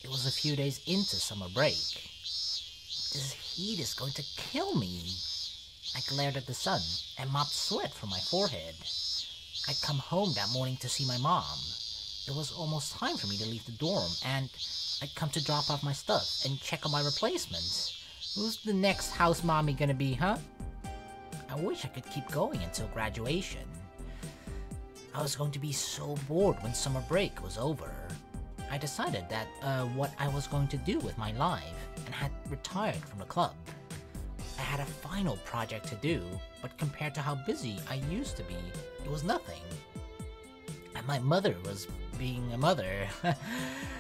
It was a few days into summer break. This heat is going to kill me. I glared at the sun and mopped sweat from my forehead. I'd come home that morning to see my mom. It was almost time for me to leave the dorm, and I'd come to drop off my stuff and check on my replacements. Who's the next house mommy gonna be, huh? I wish I could keep going until graduation. I was going to be so bored when summer break was over. I decided that what I was going to do with my life, and had retired from the club. I had a final project to do, but compared to how busy I used to be, it was nothing. And my mother was being a mother.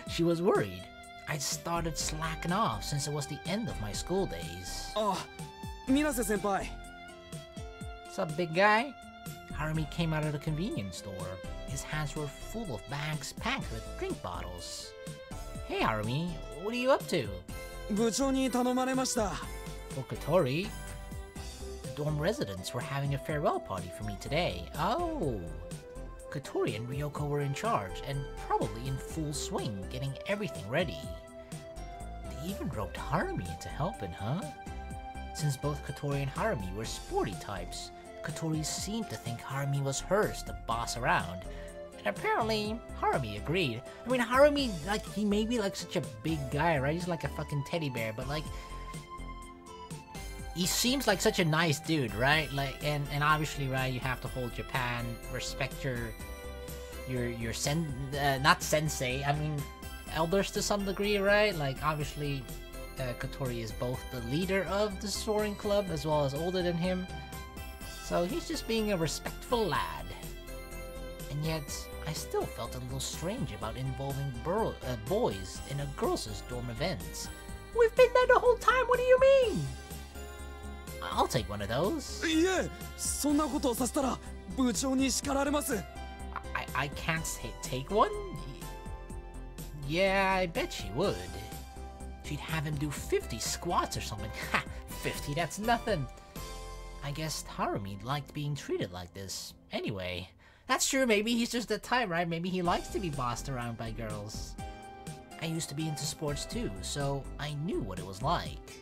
She was worried. I'd started slacking off since it was the end of my school days. Oh, Minase-senpai. What's up, big guy? Harumi came out of the convenience store. His hands were full of bags packed with drink bottles. Hey Harumi, what are you up to? 部長に頼まれました。 For Kotori, the dorm residents were having a farewell party for me today. Oh! Kotori and Ryoko were in charge, and probably in full swing, getting everything ready. They even roped Harumi into helping, huh? Since both Kotori and Harumi were sporty types, Kotori seemed to think Harumi was hers to boss around. And apparently, Harumi agreed. I mean, Harumi, like, he may be like such a big guy, right? He's like a fucking teddy bear, but like, he seems like such a nice dude, right? Like, and obviously, right, you have to hold Japan, respect your not sensei, I mean, elders to some degree, right? Like, obviously, Kotori is both the leader of the soaring club as well as older than him. So he's just being a respectful lad. And yet, I still felt a little strange about involving boys in a girls' dorm event. We've been there the whole time, what do you mean? I'll take one of those. いえ、そんなことをさせたら部長に叱られます。I can't take one? Yeah, I bet she would. She'd have him do 50 squats or something. Ha! 50, that's nothing. I guess Harumi liked being treated like this. Anyway, that's true, maybe he's just the type, right? Maybe he likes to be bossed around by girls. I used to be into sports too, so I knew what it was like.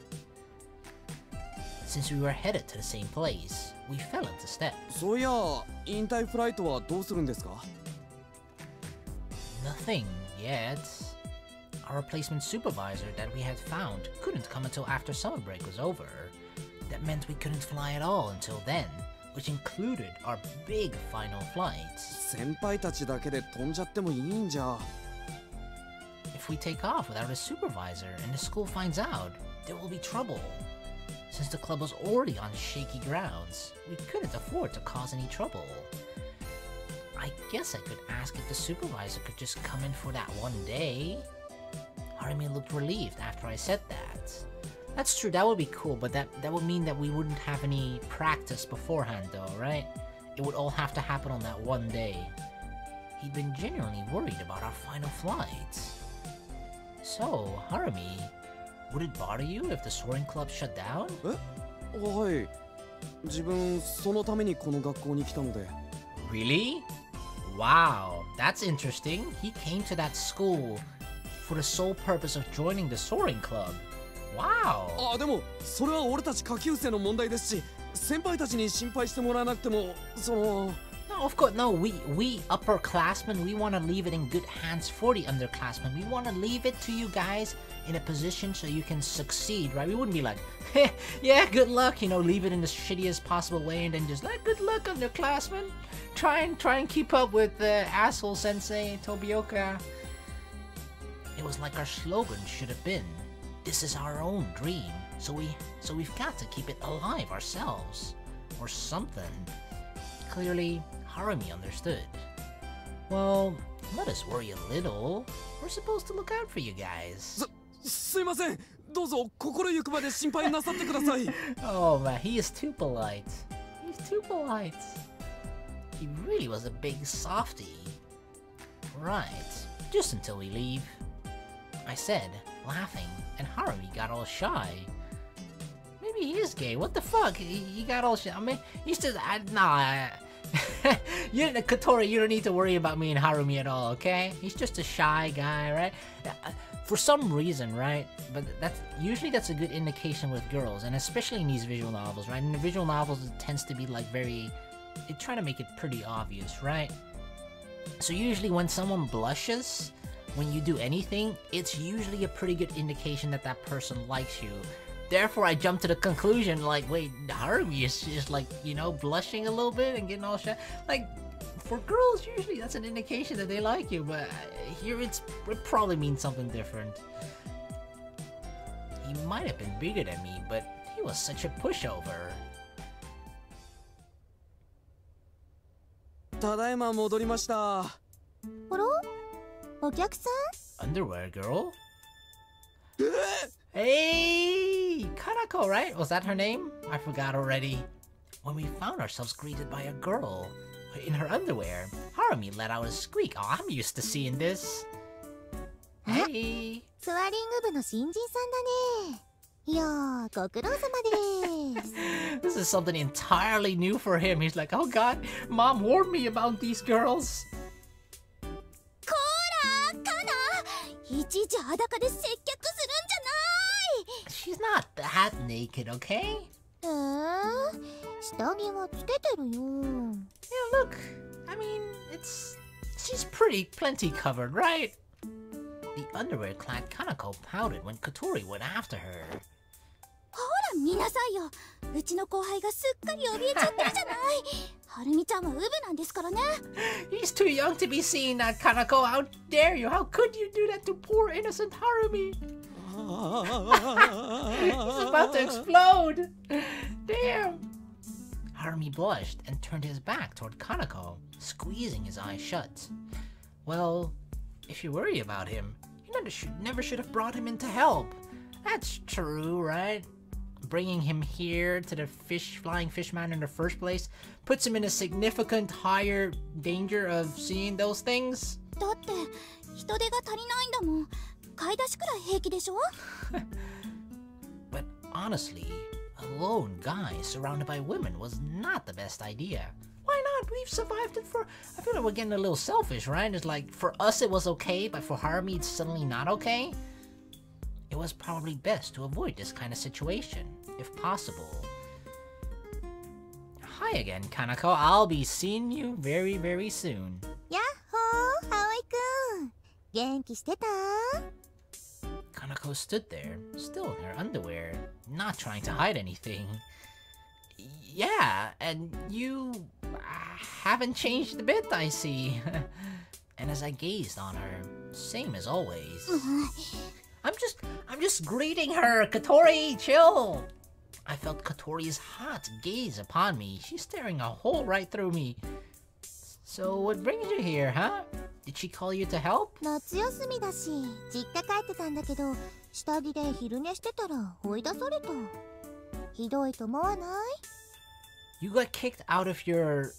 Since we were headed to the same place, we fell into step. そういや、引退フライトはどうするんですか? Nothing yet. Our replacement supervisor that we had found couldn't come until after summer break was over. That meant we couldn't fly at all until then, which included our big final flight. 先輩たちだけで飛んじゃってもいいんじゃ。If we take off without a supervisor and the school finds out, there will be trouble. Since the club was already on shaky grounds, we couldn't afford to cause any trouble. I guess I could ask if the supervisor could just come in for that one day. Harumi looked relieved after I said that. That's true, that would be cool, but that would mean that we wouldn't have any practice beforehand though, right? It would all have to happen on that one day. He'd been genuinely worried about our final flight. So, Harumi, would it bother you if the soaring club shut down? え? はい。自分そのためにこの学校に来たので。Really? Wow, that's interesting. He came to that school for the sole purpose of joining the soaring club. Wow. あ、でもそれは俺たち下級生の問題ですし、先輩たちに心配してもらわなくても、その。No, of course, no, we upperclassmen, we want to leave it in good hands for the underclassmen. We want to leave it to you guys in a position so you can succeed, right? We wouldn't be like, yeah, good luck, you know, leave it in the shittiest possible way and then just like, good luck, underclassmen. Try and keep up with asshole sensei Tobioka. It was like our slogan should have been, this is our own dream, so we've got to keep it alive ourselves, or something. Clearly, Harumi understood. Well, let us worry a little. We're supposed to look out for you guys. すいません。どうぞ心ゆくまで心配なさってください。Oh man, he is too polite. He's too polite. He really was a big softie. Right, just until we leave. I said, laughing, and Harumi got all shy. Maybe he is gay, what the fuck? He got all shy. I mean, he's just, nah. Kotori, you don't need to worry about me and Harumi at all, okay? He's just a shy guy, right? For some reason, right? But that's a good indication with girls, and especially in these visual novels, right? In the visual novels, it tends to be like they try to make it pretty obvious, right? So usually when someone blushes, when you do anything, it's usually a pretty good indication that that person likes you. Therefore, I jumped to the conclusion, like, wait, Harumi is just like, you know, blushing a little bit and getting all shy. Like, for girls, usually that's an indication that they like you, but here it probably means something different. He might have been bigger than me, but he was such a pushover. ただいま戻りました。あら？お客さん？ Underwear girl? Hey! Kanako, right? Was that her name? I forgot already. When we found ourselves greeted by a girl in her underwear, Harumi let out a squeak. Oh, I'm used to seeing this. Hey! スワリング部の新人さんだね。いやー、ご苦労様です。This is something entirely new for him. He's like, oh god, mom warned me about these girls. こーら、カナ！いちいち裸で接客するんじゃない！ She's not that naked, okay? 下着はつけてるよ。Yeah, look. I mean, she's plenty covered, right? The underwear-clad Kanako pouted when Kotori went after her. ほら見なさいよ。うちの後輩がすっかり怯えちゃってるじゃない。はるみちゃんはウブなんですからね。He's too young to be seeing that, Kanako. How dare you? How could you do that to poor innocent Harumi? He's about to explode. Damn. Harumi blushed and turned his back toward Kanako, squeezing his eyes shut. Well, if you worry about him, you never should have brought him in to help. That's true, right? Bringing him here to the flying fishman in the first place puts him in a significant higher danger of seeing those things. だって人手が足りないんだもん。買い出しくらい平気でしょ？ But honestly, a lone guy surrounded by women was not the best idea. Why not? We've survived it for... I feel like we're getting a little selfish, right? It's like, for us it was okay, but for Harumi it's suddenly not okay? It was probably best to avoid this kind of situation, if possible. Hi again, Kanako. I'll be seeing you very, very soon. やっほー、葵くん。元気してた？ Kanako stood there, still in her underwear, not trying to hide anything. Yeah, and you haven't changed a bit, I see. And as I gazed on her, same as always. I'm just greeting her, Kotori, chill. I felt Kotori's hot gaze upon me. She's staring a hole right through me. So what brings you here, huh? Did she call you to help? 夏休みだし、実家帰ってたんだけど、下着で昼寝してたら追い出された。ひどいと思わない？ You got kicked out of your...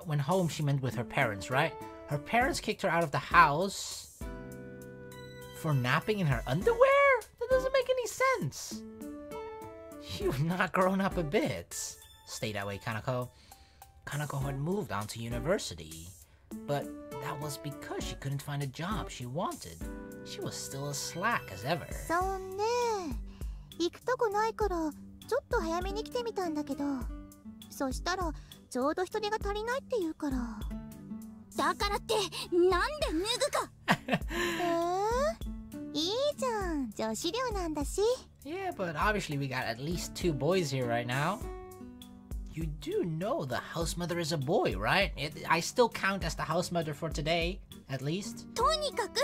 when home she meant with her parents, right? Her parents kicked her out of the house for napping in her underwear? That doesn't make any sense. You've not grown up a bit. Stay that way, Kanako. Kanako had moved on to university, but that was because she couldn't find a job she wanted. She was still as slack as ever. そうね。行くとこないから、ちょっと早めに来てみたんだけど、そしたらちょうど人手が足りないって言うから。だからってなんで脱ぐか。いいじゃん、女子寮なんだし。Yeah, but obviously we got at least 2 boys here right now. You do know the house mother is a boy, right? I still count as the house mother for today, at least. とにかく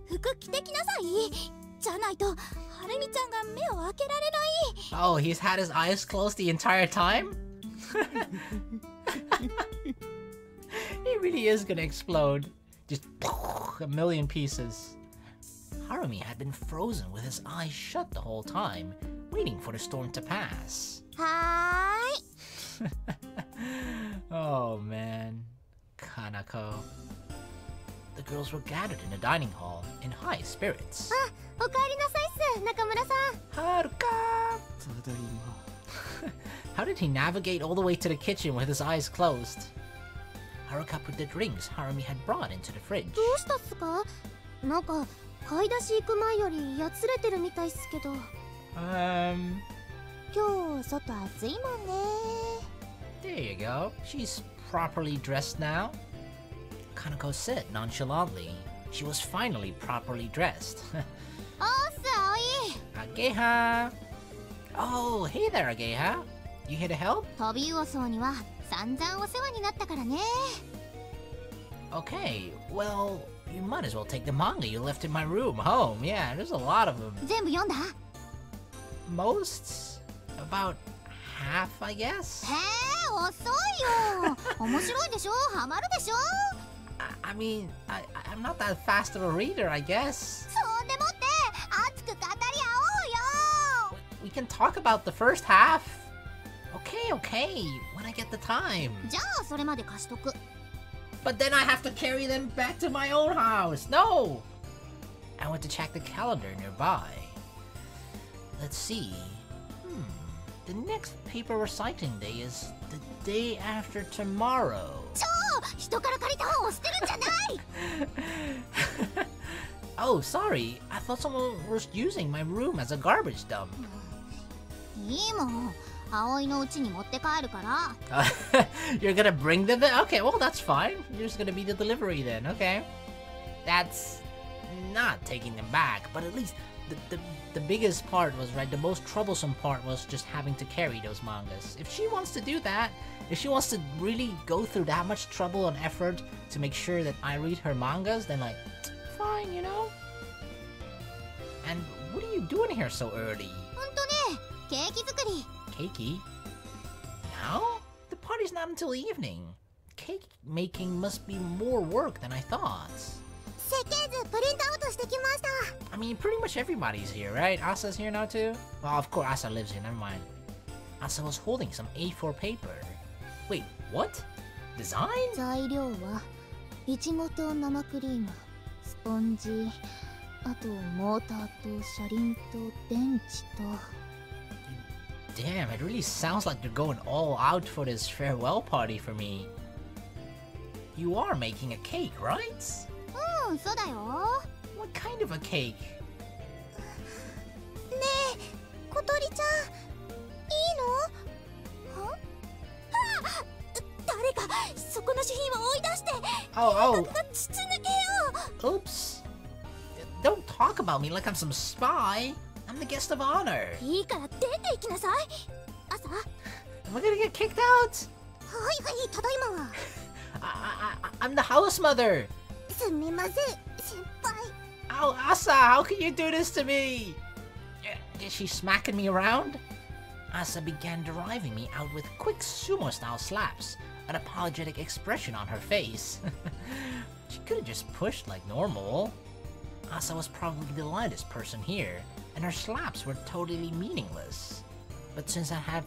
服着てきなさい。じゃないとはるみちゃんが目を開けられない。Oh, he's had his eyes closed the entire time? He really is gonna explode. Just a million pieces. Harumi had been frozen with his eyes shut the whole time, waiting for the storm to pass. はーい。Oh man, Kanako. The girls were gathered in the dining hall in high spirits. おかえりなさいっす、中村さん。Haruka! ただいま。 How did he navigate all the way to the kitchen with his eyes closed? Haruka put the drinks Harumi had brought into the fridge. どうしたっすか？なんか買い出し行く前よりやつれてるみたいっすけど。今日外暑いもんね。There you go. She's properly dressed now. Kanako said nonchalantly. She was finally properly dressed. おっす、葵。Ageha! Oh, hey there, Ageha. You here to help? 飛び魚荘には散々お世話になったからね。Okay, well, you might as well take the manga you left in my room home. Yeah, there's a lot of them. 全部読んだ？ Most? About half, I guess? へえ、遅いよ。面白いでしょ？ハマるでしょ？ I mean, I'm not that fast of a reader, I guess. そんでもって熱く語り合おうよ。 We can talk about the first half. Okay, when I get the time. じゃあそれまで貸しとく。 But then I have to carry them back to my own house. No! I went to check the calendar nearby. Let's see. The next paper recycling day is the day after tomorrow. ちょ人から借りた本を捨てるんじゃない。 Oh, sorry. I thought someone was using my room as a garbage dump. いいもん。葵の家に持って帰るから。You're gonna bring them there? Okay, well, that's fine. You're just gonna be the delivery then, okay. That's not taking them back, but at least the biggest part was, right, the most troublesome part was just having to carry those mangas. If she wants to do that, if she wants to really go through that much trouble and effort to make sure that I read her mangas, then, like, fine, you know? And what are you doing here so early? ほんとね、ケーキ作り。 Keiki? Now? The party's not until evening. Cake making must be more work than I thought. 設計図プリントアウトしてきました。 I mean, pretty much everybody's here, right? Asa's here now too? Well, of course, Asa lives here, never mind. Asa was holding some A4 paper. Wait, what? Design? 材料はいちごと生クリーム、スポンジ、あとモーターと車輪と電池と。 Damn, it really sounds like you're going all out for this farewell party for me. You are making a cake, right? うん、そうだよ。 What kind of a cake? ねえ、小鳥ちゃん、いいの？は？あ！誰か底なし品を追い出して、Oh, 筒抜けよ。 oops. Don't talk about me like I'm some spy. I'm the guest of honor. いいから出て行きなさい。朝。は Am I gonna get kicked out? いはい、ただいま。 I'm the house mother. すみません、先輩。 Oh, Asa, how can you do this to me? Is she smacking me around? Asa began driving me out with quick sumo-style slaps, an apologetic expression on her face. She could have just pushed like normal. Asa was probably the lightest person here, and her slaps were totally meaningless. But since I'd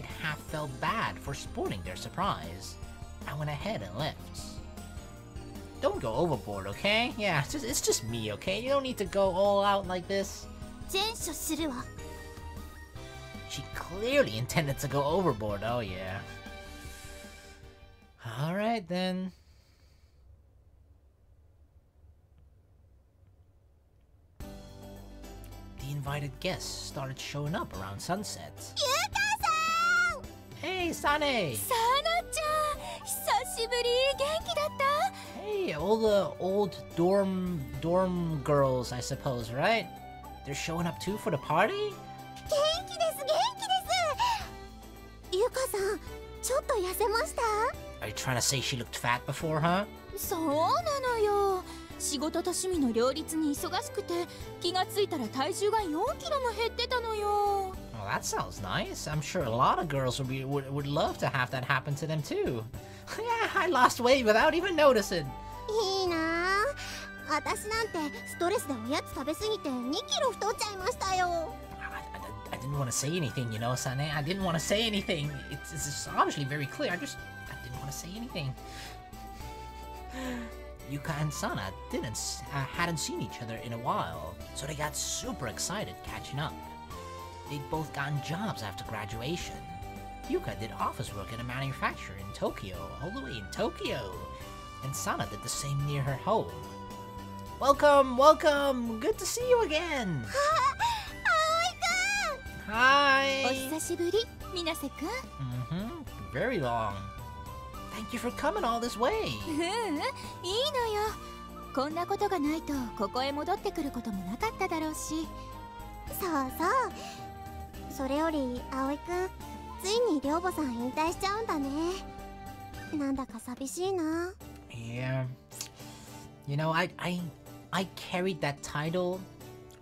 half felt bad for spoiling their surprise, I went ahead and left. Don't go overboard, okay? Yeah, it's just me, okay? You don't need to go all out like this. 前処するわ。 She clearly intended to go overboard, oh yeah. Alright then. The invited guests started showing up around sunset. ゆかさん。 Hey, Sane! サナちゃん、久しぶり。元気だった？ Hey, all the old dorm girls, I suppose, right? They're showing up too for the party? 元気です、元気です。ゆかさん、ちょっと痩せました？ Are you trying to say she looked fat before, huh? そうなのよ。仕事と趣味の両立に忙しくて、気がついたら体重が4キロも減ってたのよ。 Well, that sounds nice. I'm sure a lot of girls would love to have that happen to them too. Yeah, I lost weight without even noticing. いいなあ。私なんてストレスでおやつ食べ過ぎて2キロ太っちゃいましたよ。 I didn't want to say anything, you know, Sane. I didn't want to say anything. It's obviously very clear. I didn't want to say anything. Yuka and Sana hadn't seen each other in a while, so they got super excited catching up. They'd both gotten jobs after graduation. Yuka did office work at a manufacturer in Tokyo, all the way in Tokyo. And Sana did the same near her home. Welcome, welcome! Good to see you again! Aoi-kun! お Hi! 久しぶり水瀬くん。 Very long. Thank you for coming all this way. いいのよ。こんなことがないとここへ戻ってくることもなかっただろうし。そうそう。それより葵くん、ついに寮母さん引退しちゃうんだね。なんだか寂しいな。 Yeah. You know, I carried that title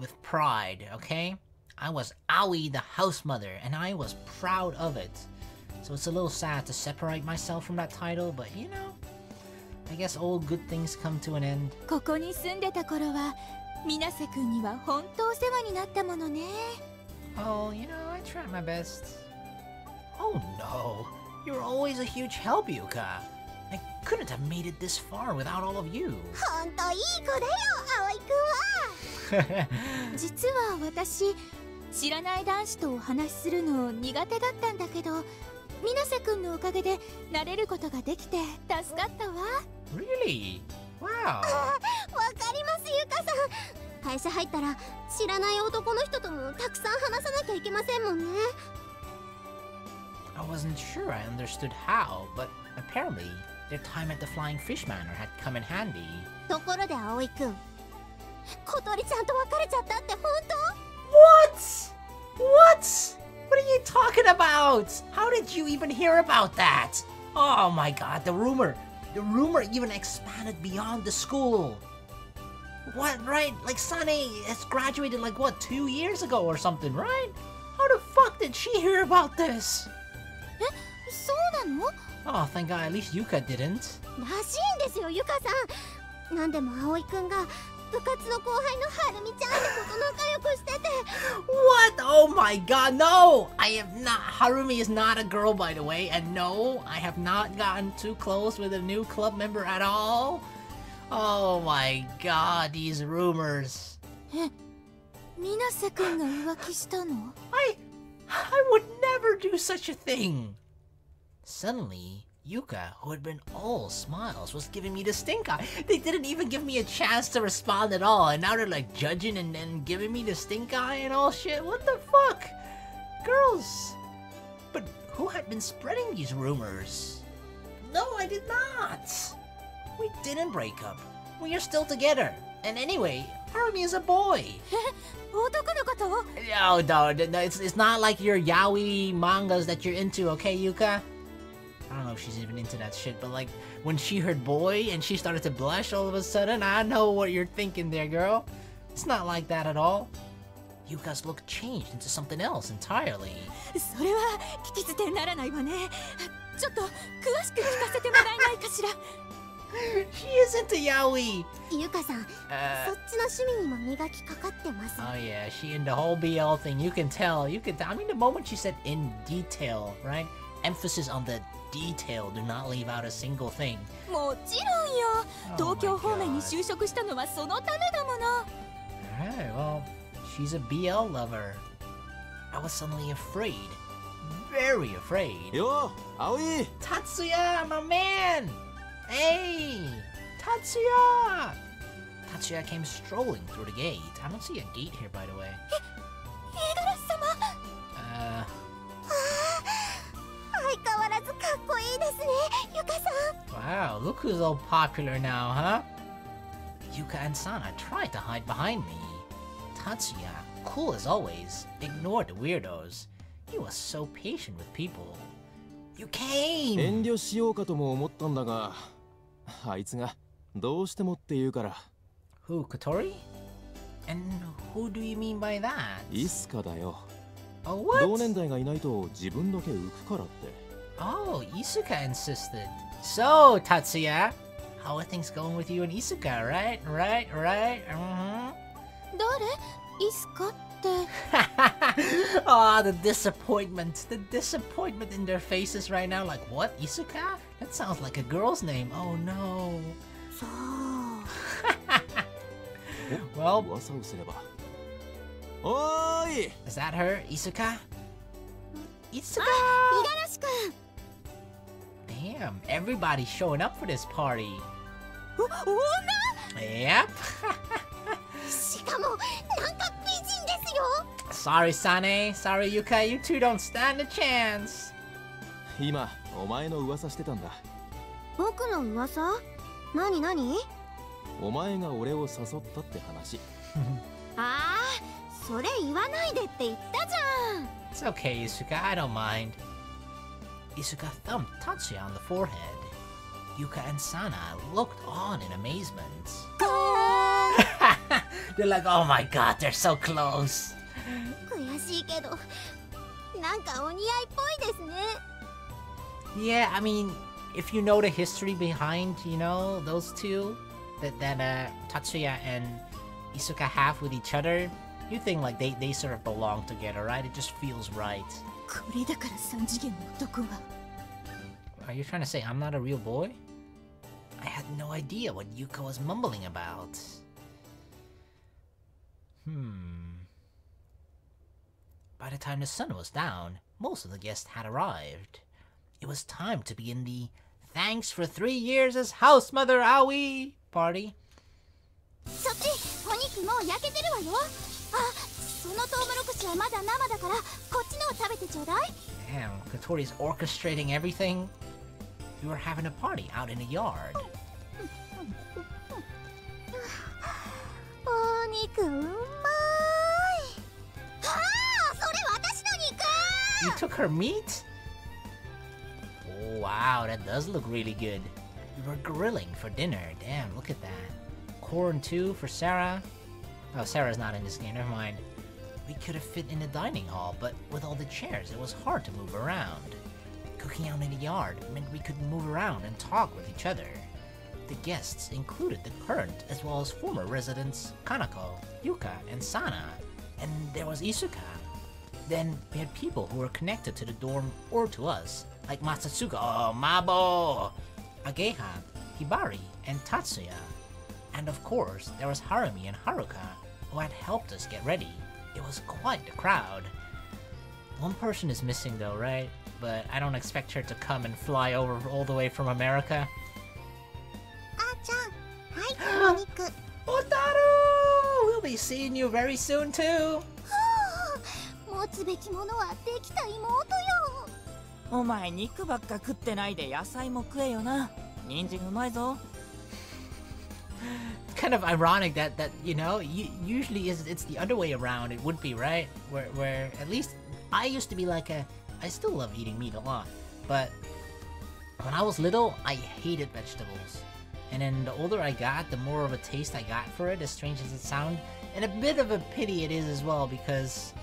with pride, okay? I was Aoi the house mother, and I was proud of it. So it's a little sad to separate myself from that title, but you know, I guess all good things come to an end. ここに住んでた頃は水瀬くんには本当お世話になったものね。 Oh, you know, I tried my best. Oh no, you're always a huge help, Yuka. I couldn't have made it this far without all of you. ほんといい子だよ、葵くんは。実は私知らない男子とお話しするの苦手だったんだけど、水瀬くんのおかげで慣れることができて助かったわ。 Really? Wow. わかります、ゆかさん。会社入ったら知らない男の人ともたくさん話さなきゃいけませんもんね。 I wasn't sure I understood how, but apparently their time at the Flying Fish Manor had come in handy. ところで葵くん、小鳥ちゃんと別れちゃったって本当？ What? What? What are you talking about? How did you even hear about that? Oh my god, the rumor even expanded beyond the school. What, right? Like Sane has graduated like what, 2 years ago or something, right? How the fuck did she hear about this? そうなの？ Oh, thank god, at least Yuka didn't. らしいんですよ、ゆかさん。なんでも葵くんが部活の後輩のはるみちゃんとこと仲良くしてて。 What? Oh my god, no! I have not. Harumi is not a girl, by the way, and no, I have not gotten too close with a new club member at all. Oh my god, these rumors. 水瀬くんが浮気したの？ I would never do such a thing. Suddenly, Yuka, who had been all smiles, was giving me the stink eye. They didn't even give me a chance to respond at all, and now they're like judging and then giving me the stink eye and all shit. What the fuck? Girls. But who had been spreading these rumors? No, I did not. We didn't break up. We are still together. And anyway, Harumi is a boy. 男のこと？ No, it's not like your yaoi mangas that you're into, okay, Yuka? I don't know if she's even into that shit, but like, when she heard boy and she started to blush all of a sudden, I know what you're thinking there, girl. It's not like that at all. Yuka's look changed into something else entirely. それは聞き捨てならないわね。ちょっと詳しく聞かせてもらえないかしら。She is into yaoi. ゆかさん、そっちの趣味にも磨きかかってます。 Oh yeah, she in the whole BL thing. You can tell. I mean, the moment she said in detail, right? Emphasis on the detail. Do not leave out a single thing. もちろんよ。東京方面に就職したのはそのためだもの。 Alright, well, she's a BL lover. I was suddenly afraid. Very afraid. よ、葵。 Tatsuya, my man! Hey! Tatsuya! Tatsuya came strolling through the gate. I don't see a gate here, by the way. 五十嵐様。相変わらずかっこいいですね、ゆかさん。 Wow, look who's all popular now, huh? Yuka and Sana tried to hide behind me. Tatsuya, cool as always, ignored the weirdos. He was so patient with people. You came! 遠慮しようかとも思ったんだが、あいつがどうしてもって言うから。 Who, Kotori? And who do you mean by that? イスカだよ。 Oh, what? 同年代がいないと自分だけ浮くからって。 Oh, Isuka insisted. So, Tatsuya, how are things going with you and Isuka, right? Right? Mm-hmm. 誰？イスカって。Oh, the disappointment in their faces right now. Like, what? Isuka? That sounds like a girl's name. Oh no. そう。 Well, 噂をすれば。おーい。 is that her, Isuka? Isuka? 五十嵐く Damn, everybody's showing up for this party. 女 Yep. しかもなんか美人ですよ Sorry, Sane. Sorry, Yuka. You two don't stand a chance. 今お前の噂してたんだ。僕の噂何何お前が俺を誘ったって話。ああそれ言わないでって言ったじゃん It's okay, Isuka. I don't mind. Isuka thumped Tatsuya on the forehead. Yuka and Sana looked on in amazement. They're like, oh my god, they're so close. 悔しいけどなんかお似合いっぽいですね Yeah, I mean, if you know the history behind, you know, those two that Tatsuya and Isuka have with each other, you think like they sort of belong together, right? It just feels right. これだから三次元の男は Are you trying to say I'm not a real boy? I had no idea what Yuka was mumbling about. By the time the sun was down, most of the guests had arrived. It was time to begin the Thanks for 3 years as House Mother Aoi party. そっちお肉もう焼けてるわよあそのトウモロコシはまだ生だからこっちのを食べてちょうだい Damn, Kotori's orchestrating everything. We were having a party out in the yard. お肉うまいああそれ私の肉 You took her meat? Oh, wow, that does look really good. We were grilling for dinner. Damn, look at that. Corn too for Sarah. Oh, Sarah's not in this game, never mind. We could have fit in the dining hall, but with all the chairs, it was hard to move around. Cooking out in the yard meant we could move around and talk with each other. The guests included the current as well as former residents Kanako, Yuka, and Sana. And there was Isuka. Then we had people who were connected to the dorm or to us, like Matsutsuka, oh, Mabo, Ageha, Hibari, and Tatsuya. And of course, there was Harumi and Haruka, who had helped us get ready. It was quite the crowd. One person is missing though, right? But I don't expect her to come and fly over all the way from America. あーちゃんはいお肉 Otaru! We'll be seeing you very soon too! 持つべきものはできた妹よお前肉ばっか食ってないで野菜も食えよな人参うまいぞ It's kind of ironic that you know, usually it's the other way around. It would be, right? Where at least I used to be like I still love eating meat a lot, but when I was little, I hated vegetables. And then the older I got, the more of a taste I got for it, as strange as it sounds. And a bit of a pity it is as well, because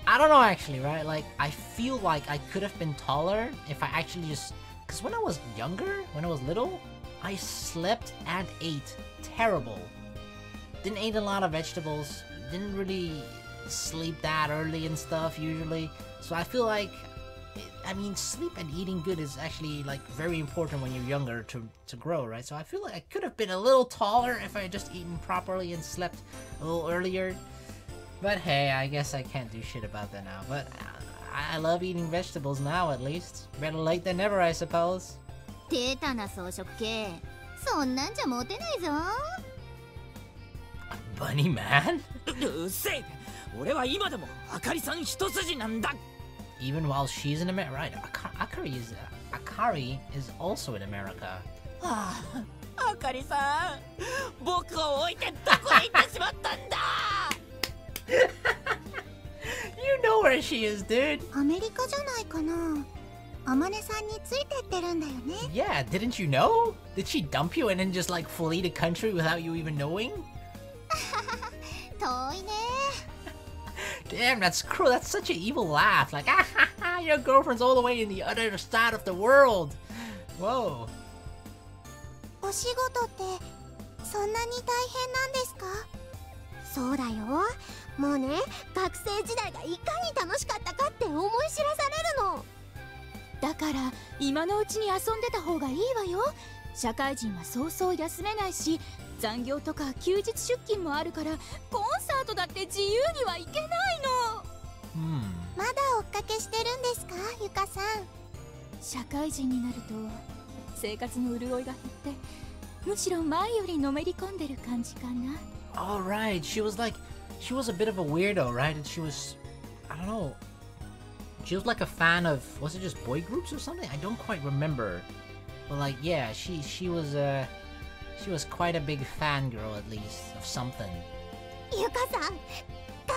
I don't know actually, right? Like, I feel like I could have been taller if I actually just... Because when I was younger, when I was little, I slept and ate terrible. Didn't eat a lot of vegetables, didn't really sleep that early and stuff usually. So I feel like, I mean, sleep and eating good is actually like very important when you're younger to grow, right? So I feel like I could have been a little taller if I had just eaten properly and slept a little earlier. But hey, I guess I can't do shit about that now. But I love eating vegetables now, at least. Better late than never, I suppose. 出たな草食系そんなんじゃモテないぞ Bunny man? うっせえ俺は今でもあかりさん一筋なんだ Even while she's in America, right? Akari is also in America. ああ、あかりさん僕を置いてどこへ行ってしまったんだ You know where she is, dude. アメリカじゃないかなあまねさんについてってるんだよね Yeah, didn't you know? Did she dump you and then just like flee the country without you even knowing? 遠いね Damn, that's cruel. That's such an evil laugh. Like, ah ha ha, your girlfriend's all the way in the other side of the world. Whoa. お仕事ってそんなに大変なんですかそうだよもうね学生時代がいかに楽しかったかって思い知らされるのだから今のうちに遊んでた方がいいわよ社会人はそうそう休めないし残業とか休日出勤もあるからコンサートだって自由には行けないのまだ追っかけしてるんですかゆかさん社会人になると生活の潤いが減ってむしろ前よりのめり込んでる感じかな。 All right, she was a bit of a weirdo, right? And she was, I don't know, she was like a fan of, was it just boy groups or something? I don't quite remember. But like, yeah, she was quite a big fangirl at least of something. ゆかさん、頑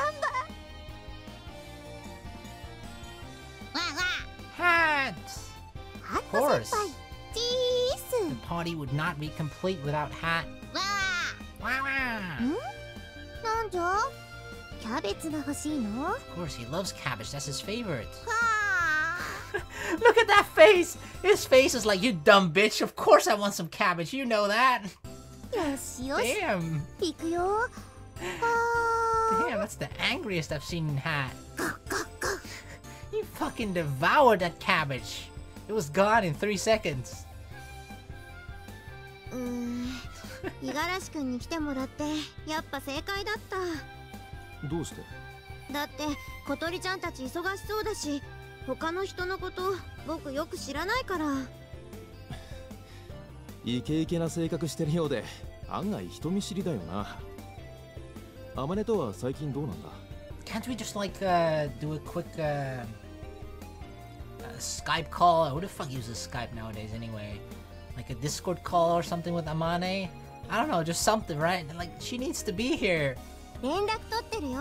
張わわ Hats! ハッ Of ト course. 先輩、チー The party would not be complete without hat. スわ Wow, わ wow. んなんじゃキャベツが欲しいのは Of course, he loves cabbage. That's his favorite. あ Look at that face! His face is like, you dumb bitch. Of course I want some cabbage. You know that. よしよし Damn. 行くよは Damn, that's the angriest I've seen in Hat. ゴッゴッゴッ He fucking devoured that cabbage. It was gone in 3 seconds. 五十嵐くんに来てもらってやっぱ正解だったどうして？だって小鳥ちゃんたち忙しそうだし他の人のこと僕よく知らないからイケイケな性格してるようで案外人見知りだよな。アマネとは最近どうなんだ？ Can't we just like do a quick Skype call? Who the fuck uses Skype nowadays anyway? Like a Discord call or something with Amane? I don't know, just something, right? Like she needs to be here. 連絡取ってるよ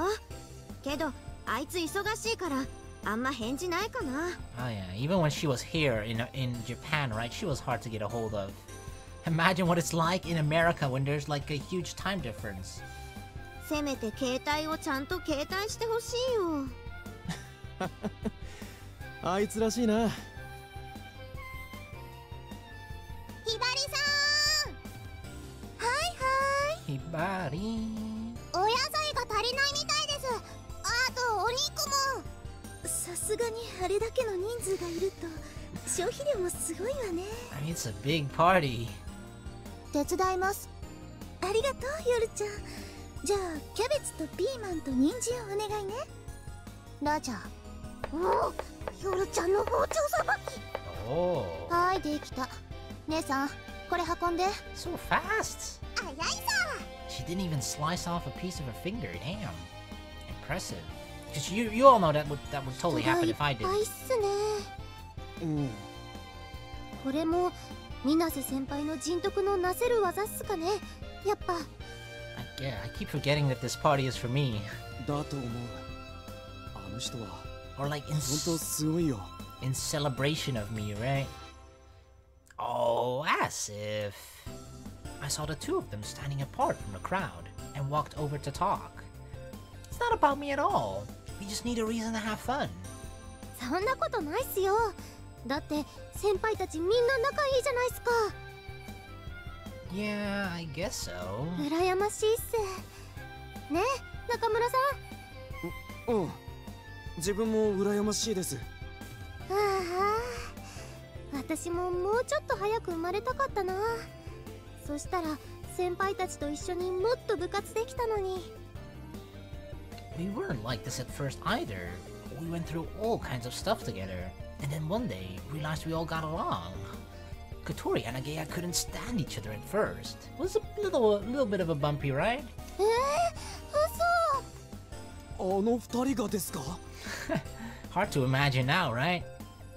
けどあいつ忙しいからあんま返事ないかな Oh yeah, even when she was here in Japan, right? She was hard to get a hold of. Imagine what it's like in America when there's like a huge time difference. せめて携帯をちゃんと携帯してほしいよあいつらしいな。ひばりさんはいはい Hibari. お野菜が足りないみたいですあとお肉もさすがにあれだけの人数がいると消費量もすごいわね I mean, it's a big party. 手伝いますありがとうヨルちゃんじゃあキャベツとピーマンと人参をお願いねラジャーおおヨルちゃんの包丁さばき Oh, はいできた姉さんこれ運んで so fast. 早いさ She didn't even slice off a piece of her finger. Damn. Impressive. Because you all know that would totally happen if I いっ did. ぱいっすねうんこれも水瀬先輩の人徳のなせる技っすかねやっぱ Yeah, I keep forgetting that this party is for me. だと思うあの人は Or like 本当すごいよ in celebration of me, right? Oh, as if... I saw the two of them standing apart from the crowd and walked over to talk. It's not about me at all. We just need a reason to have fun. そんなことないっすよだって先輩たちみんな仲いいじゃないっすか Yeah, I guess so. 羨ましいっすね中村さんうん自分も羨ましいですああ私ももうちょっと早く生まれたかったなそしたら先輩たちと一緒にもっと部活できたのに We weren't like this at first either. We went through all kinds of stuff together. And then one day, realized we all got along. Kotori and Agea couldn't stand each other at first. It was a little bit of a bumpy ride. 嘘あの二人がですか Hard to imagine now, right?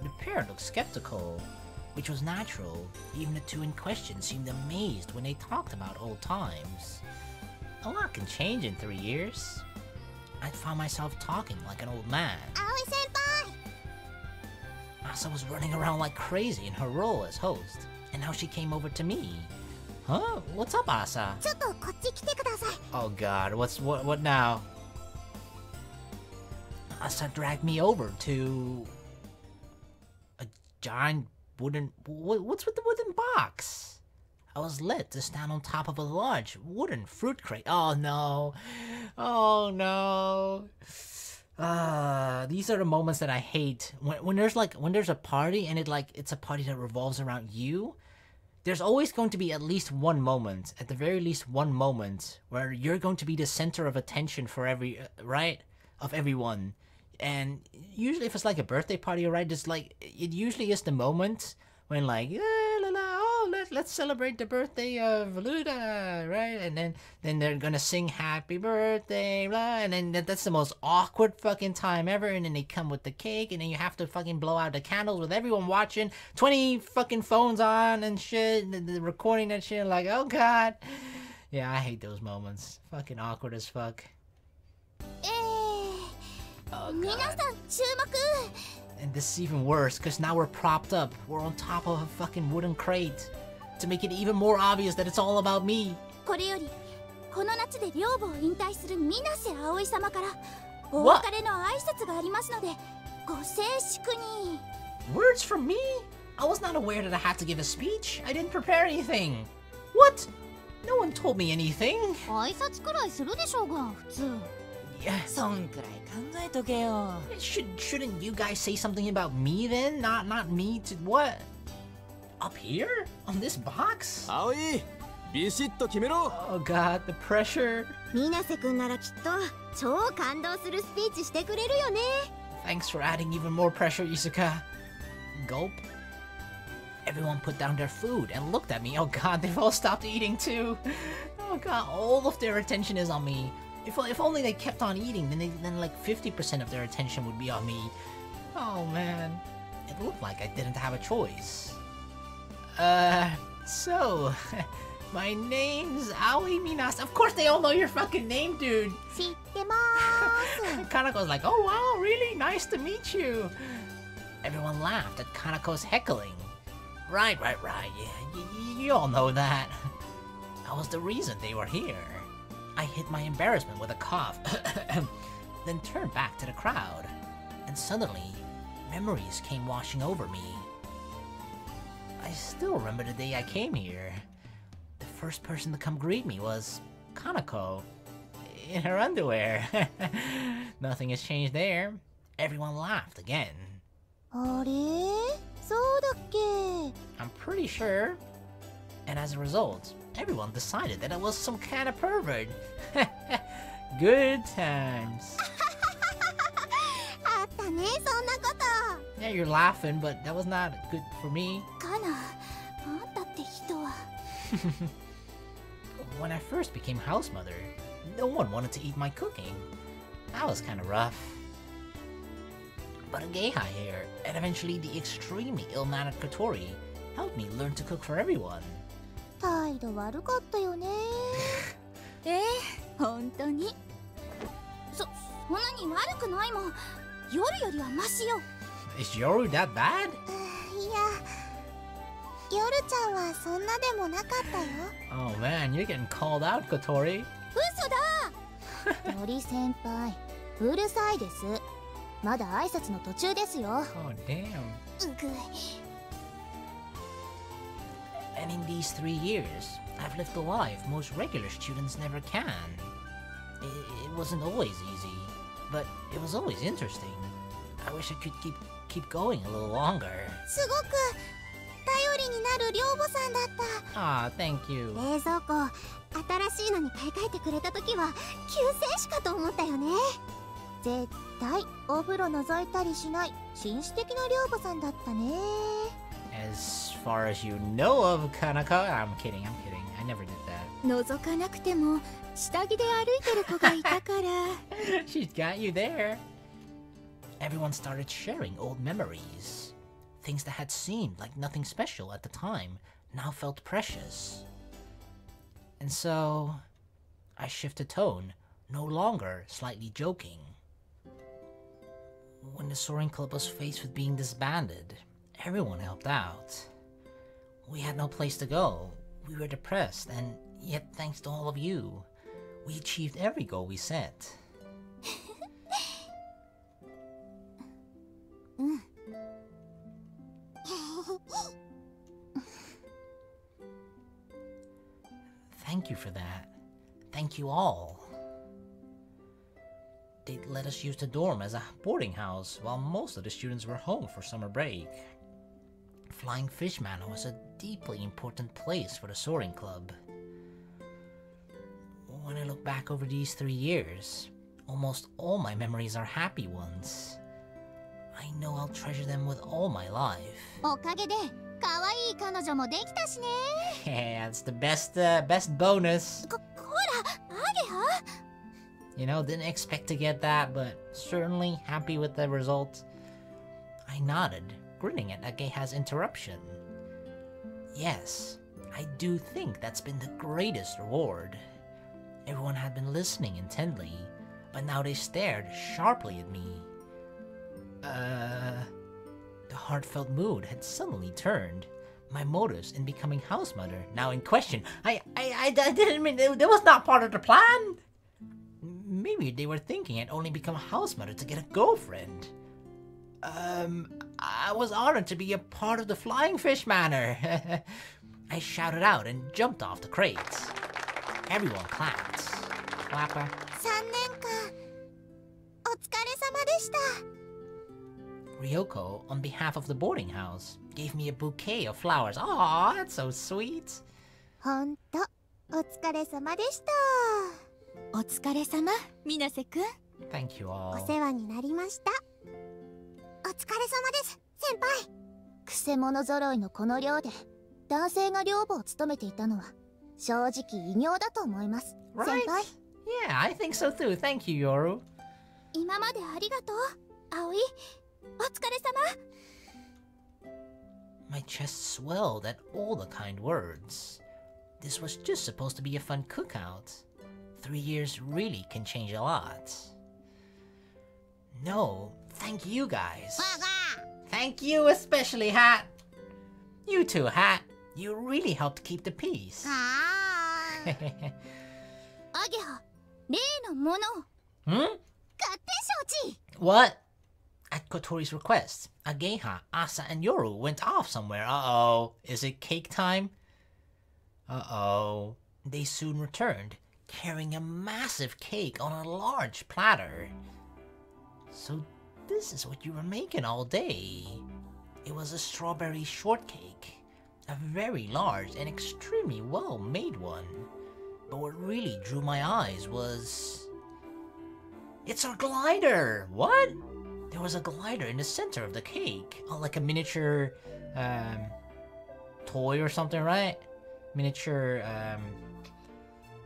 The pair looked skeptical, which was natural. Even the two in question seemed amazed when they talked about old times. A lot can change in 3 years. I found myself talking like an old man. 葵先輩 Asa was running around like crazy in her role as host, and now she came over to me. Huh? What's up, Asa? ちょっとこっち来てください Oh god, what now? Asa dragged me over to a giant wooden... What's with the wooden box? I was led to stand on top of a large wooden fruit crate. Oh no. Oh no. These are the moments that I hate. When there's a party and it's a party that revolves around you, there's always going to be at least one moment, at the very least one moment, where you're going to be the center of attention for everyone. And usually if it's like a birthday party, right, it's like, it usually is the moment when like, let's celebrate the birthday of Luda, right? And then they're gonna sing happy birthday, blah, and then that's the most awkward fucking time ever. And then they come with the cake, and then you have to fucking blow out the candles with everyone watching, 20 fucking phones on and shit, and they're recording that shit, like, oh god. Yeah, I hate those moments. Fucking awkward as fuck. Oh,皆さん注目。 And this is even worse, because now we're propped up. We're on top of a fucking wooden crate. To make it even more obvious that it's all about me. これよりこの夏で寮母を引退する水瀬葵様からお What? 別れの挨拶がありますのでご静粛に。 Words from me? I was not aware that I had to give a speech. I didn't prepare anything. What? No one told me anything. 挨拶くらいするでしょうが普通。 Yeah. そんくらい考えとけよ。 Shouldn't you guys say something about me then? Not me to what? Up here? On this box? 葵ビシッと決めろ。 Oh god, the pressure. 水瀬くんならきっと超感動するスピーチしてくれるよね。 Thanks for adding even more pressure, Isuka. Gulp. Everyone put down their food and looked at me. Oh god, they've all stopped eating too. Oh god, all of their attention is on me. If only they kept on eating, then like 50% of their attention would be on me. Oh man, it looked like I didn't have a choice. So, my name's Aoi Minase. Of course they all know your fucking name, dude. 知ってまーす。 Kanako's like, oh wow, really? Nice to meet you. Everyone laughed at Kanako's heckling. Right. Yeah, you all know that. That was the reason they were here. I hid my embarrassment with a cough, then turned back to the crowd, and suddenly, memories came washing over me. I still remember the day I came here. The first person to come greet me was Kanako, in her underwear. Nothing has changed there. Everyone laughed again. あれそうだっけ。 I'm pretty sure. And as a result, everyone decided that I was some kind of pervert. Good times. あったねそんなこと。 Yeah, you're laughing, but that was not good for me. かなあんたって人は。 When I first became house mother, no one wanted to eat my cooking. That was kind of rough. But a geihai here, and eventually the extremely ill-mannered Kotori, helped me learn to cook for everyone. 態度悪かったよね。本当にそんなに悪くないもん。夜よりはマシよ。 Is Yoru that bad? いや、夜ちゃんはそんなでもなかったよ。 Oh man, you're getting called out, Kotori. 嘘だ。森先輩、うるさいです。まだ挨拶の途中ですよ。 Oh damn. うぐ。 And in these 3 years, I've lived a life most regular students never can. It wasn't always easy, but it was always interesting. I wish I could keep going a little longer. すごく頼りになる寮母さんだった。 Ah, thank you. 冷蔵庫、新しいのに買い替えてくれた時は救世主かと思ったよね。絶対お風呂覗いたりしない紳士的な寮母さんだったね。 As far as you know of Kanako, I'm kidding. I never did that. 覗かなくても下着で歩いてる子がいたから。She's got you there. Everyone started sharing old memories. Things that had seemed like nothing special at the time now felt precious. And so, I shifted tone, no longer slightly joking. When the Soaring Club was faced with being disbanded, everyone helped out. We had no place to go, we were depressed, and yet thanks to all of you, we achieved every goal we set. Thank you for that. Thank you all. They let us use the dorm as a boarding house while most of the students were home for summer break. Flying Fish Manor was a deeply important place for the Soaring Club. When I look back over these 3 years, Almost all my memories are happy ones. I know I'll treasure them with all my life. おかげで可愛い彼女もできたしね。 Yeah, it's the best bonus. こら、アゲハ。 You know, didn't expect to get that, but certainly happy with the result. I nodded, grinning at Ageha's interruption. Yes, I do think that's been the greatest reward. Everyone had been listening intently, but now they stared sharply at me. The heartfelt mood had suddenly turned. My motives in becoming house mother now in question. I didn't mean that was not part of the plan. Maybe they were thinking I'd only become house mother to get a girlfriend. I was honored to be a part of the Flying Fish Manor. I shouted out and jumped off the crates. Everyone clapped. Clapper. 3年間お疲れ様でした。 Ryoko, on behalf of the boarding house, gave me a bouquet of flowers. Aw, that's so sweet. ほんとお疲れ様でした。お疲れ様、水瀬くん。 Thank you all. お世話になりました。お疲れ様です先輩。くせ者揃いのこの寮で男性が寮母を務めていたのは正直異形だと思います。 Right? 先輩。 Yeah, I think so too. Thank you, Yoru. 今までありがとう葵。お疲れ様。 My chest swelled at all the kind words. This was just supposed to be a fun cookout. 3 years really can change a lot. No, thank you guys. Thank you especially, Hat. You too, Hat. You really helped keep the peace. アゲハ、例のものを Hmm? 買って承知。 What? At Kotori's request, Ageha, Asa, and Yoru went off somewhere. Uh-oh. Is it cake time? Uh-oh. They soon returned, carrying a massive cake on a large platter. So this is what you were making all day. It was a strawberry shortcake. A very large and extremely well-made one. But what really drew my eyes was... It's a glider! What? There was a glider in the center of the cake. Oh, like a miniature, toy or something, right? Miniature,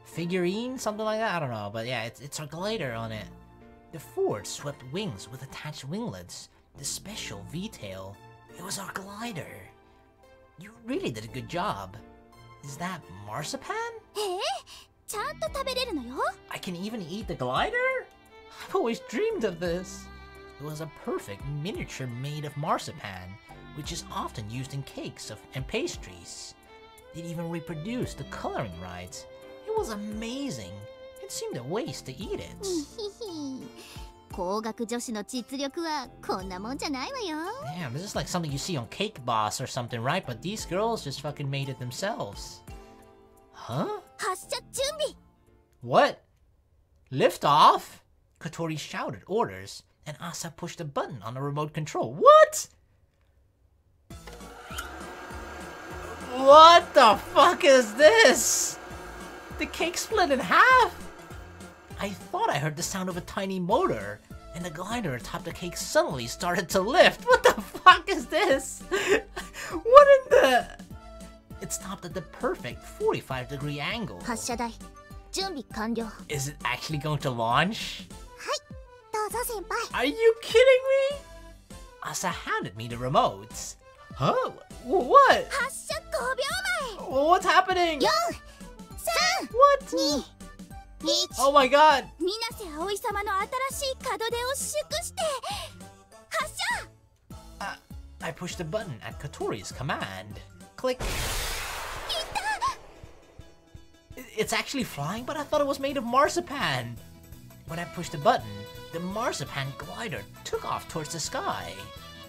figurine? Something like that? I don't know. But yeah, it's a glider on it. The forward swept wings with attached winglets. The special V-tail. It was our glider. You really did a good job. Is that marzipan? ちゃんと食べれるのよ。 I can even eat the glider? I've always dreamed of this. It was a perfect miniature made of marzipan, which is often used in cakes and pastries. It even reproduced the coloring rights. It was amazing. It seemed a waste to eat it. 工学女子の実力はこんなもんじゃないわよ。 Damn, this is like something you see on Cake Boss or something, right? But these girls just fucking made it themselves. Huh? 発射準備。 What? Lift off? Kotori shouted orders, and Asa pushed a button on the remote control. What? What the fuck is this? The cake split in half? I thought I heard the sound of a tiny motor, and the glider atop the cake suddenly started to lift. What the fuck is this? What in the... It stopped at the perfect 45-degree angle. 発射台準備完了。 Is it actually going to launch? どうぞ先輩。 Are you kidding me? Asa handed me the remotes. Huh? What? 発射5秒 What's happening? 前。4、What? 3、2、1。 Oh my god! 水瀬葵様の新しい門出を祝して発射。 I pushed the button at Kotori's command. Click. It's actually flying, but I thought it was made of marzipan. When I pushed the button, the marzipan glider took off towards the sky.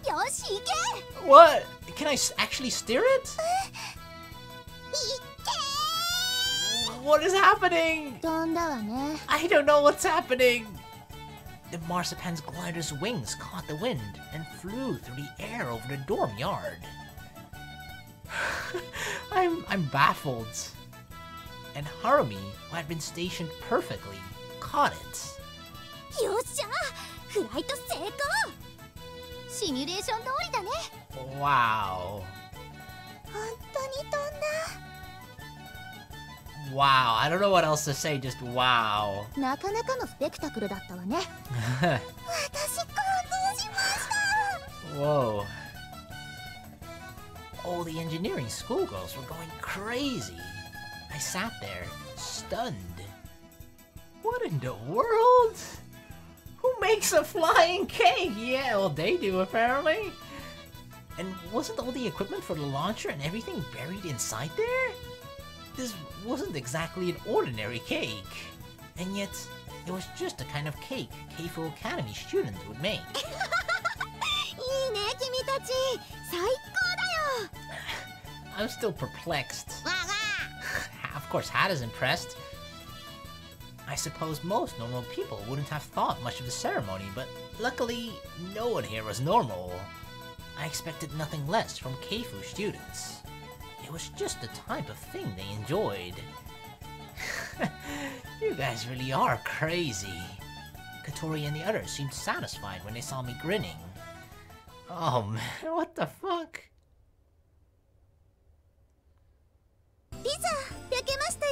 よし行け。 What? Can I actually steer it? 行け。 What is happening? 飛んだわね。 I don't know what's happening. The marzipan's glider's wings caught the wind and flew through the air over the dorm yard. I'm baffled. And Harumi, who had been stationed perfectly, caught it. よっしゃ、フライト成功。シミュレーション通りだね。 Wow. 本当に飛んだ。 Wow, I don't know what else to say, just wow. なかなかのスペクタクルだったわね。私感動しました。 Whoa. All the engineering schoolgirls were going crazy. I sat there, stunned. What in the world? Who makes a flying cake? Yeah, well, they do, apparently. And wasn't all the equipment for the launcher and everything buried inside there? This wasn't exactly an ordinary cake. And yet, it was just the kind of cake Keifu Academy students would make. いいね、君たち。最高だよ。 I'm still perplexed. わわ。 Of course, Hada's impressed. I suppose most normal people wouldn't have thought much of the ceremony, but luckily, no one here was normal. I expected nothing less from Keifu students. It was just the type of thing they enjoyed. You guys really are crazy. Katori and the others seemed satisfied when they saw me grinning. Oh man, what the fuck? ピザ焼けましたよ。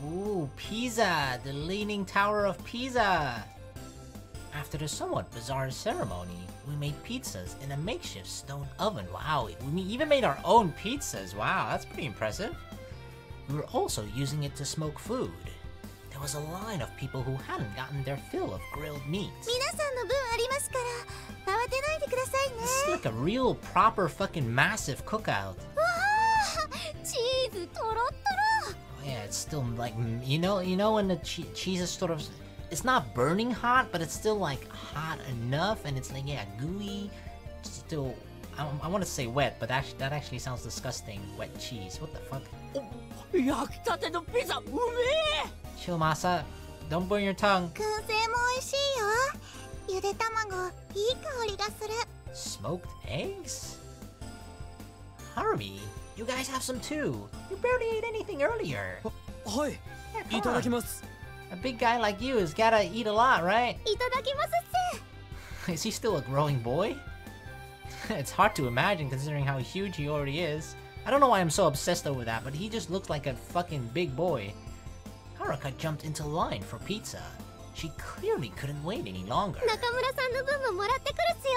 Ooh, Pisa, the Leaning Tower of Pisa. After the somewhat bizarre ceremony, we made pizzas in a makeshift stone oven. Wow, we even made our own pizzas. Wow, that's pretty impressive. We were also using it to smoke food. There was a line of people who hadn't gotten their fill of grilled meat. 皆さんの分ありますから、慌てないでくださいね。 This is like a real proper fucking massive cookout. わあ、チーズとろっとろ。 Yeah, it's still like, you know when the cheese is sort of, it's not burning hot, but it's still like hot enough, and it's like, yeah, gooey, still, I want to say wet, but that actually sounds disgusting. Wet cheese, what the fuck? 焼きたてのピザうめえ。 Shilmasa, don't burn your tongue. 燻製も美味しいよ。ゆで卵、いい香りがする。 Smoked eggs? Harumi, you guys have some too. You barely ate anything earlier. はい、 Yeah, いただ come き on. ます。 A big guy like you has gotta eat a lot, right? いただきますっ Is he still a growing boy? It's hard to imagine considering how huge he already is. I don't know why I'm so obsessed over that, but he just looks like a fucking big boy. Haruka jumped into line for pizza. She clearly couldn't wait any longer. せ。中村さんの分ももらってくるっすよ。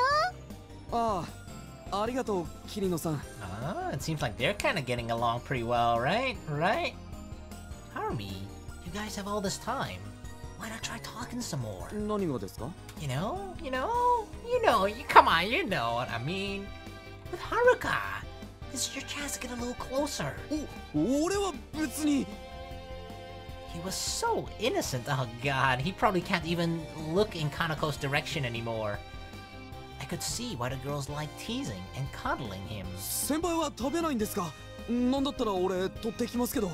ああ、ありがとう、キリノさん。Ah, it seems like they're kind of getting along pretty well, right? Right? Harumi, you guys have all this time. Why not try talking some more? 何がですか？ You come on, you know what I mean. With Haruka, this is your chance to get a little closer. 俺は別に。 He was so innocent. Oh god, he probably can't even look in Kanako's direction anymore. I could see why the girls liked teasing and coddling him. 先輩は食べないんですか？なんだったら俺取ってきますけど。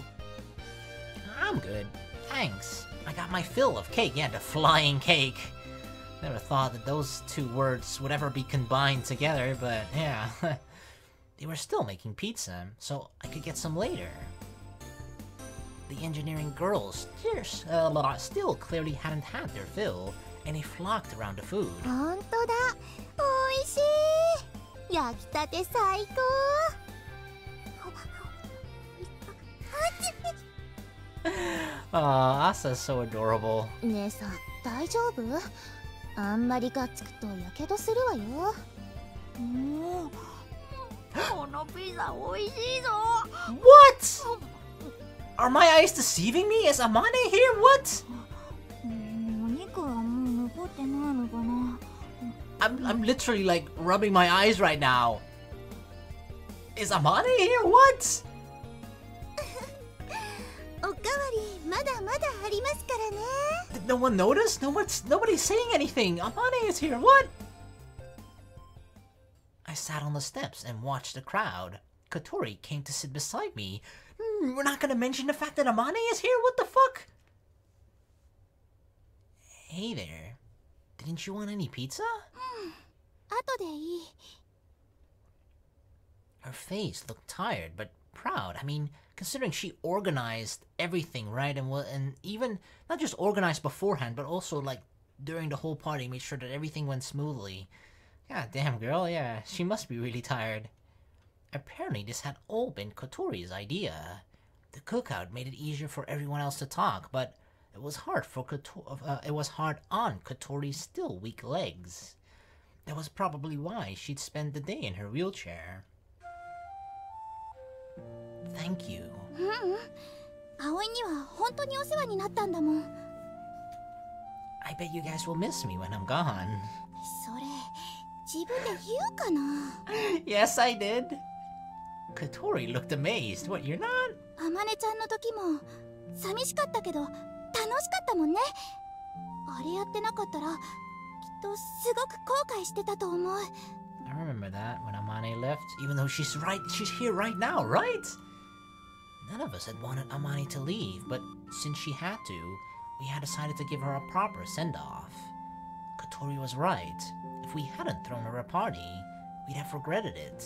I'm good, thanks. I got my fill of cake. Yeah, the flying cake. Never thought that those two words would ever be combined together, but yeah. They were still making pizza, so I could get some later. The engineering girls still clearly hadn't had their fill, and they flocked around the food. ほんとだ。美味しい。焼きたて最高。 Aw, Asa's so adorable. 姉さん、大丈夫？あんまりがっつくとやけどするわよ。このピザ美味しいぞ。 What? Are my eyes deceiving me? Is Amane here? What? お肉はもう残ってないのかな。 I'm literally like rubbing my eyes right now. Is Amane here? What? おかわりまだまだありますからね。 Did no one notice? Nobody's saying anything. Amane is here. What? I sat on the steps and watched the crowd. Katori came to sit beside me. We're not gonna mention the fact that Amane is here? What the fuck? Hey there. Didn't you want any pizza? 後でいい。 Her face looked tired, but proud. I mean, considering she organized everything, right? And even, not just organized beforehand, but also, like, during the whole party, made sure that everything went smoothly. God damn, girl, yeah, she must be really tired. Apparently, this had all been Kotori's idea. The cookout made it easier for everyone else to talk, but it was hard on Kotori's still weak legs. That was probably why she'd spend the day in her wheelchair. Thank you. 葵には本当にお世話になったんだもん。I bet you guys will miss me when I'm gone. それ、自分で言うかな。Yes, I did. Kotori looked amazed. What, you're not? あまねちゃんの時も寂しかったけど楽しかったもんね。あれやってなかったらきっとすごく後悔してたと思う。I remember that when Amane left, even though she's here right now, right? None of us had wanted Amane to leave, but since she had to, we had decided to give her a proper send-off. Kotori was right. If we hadn't thrown her a party, we'd have regretted it.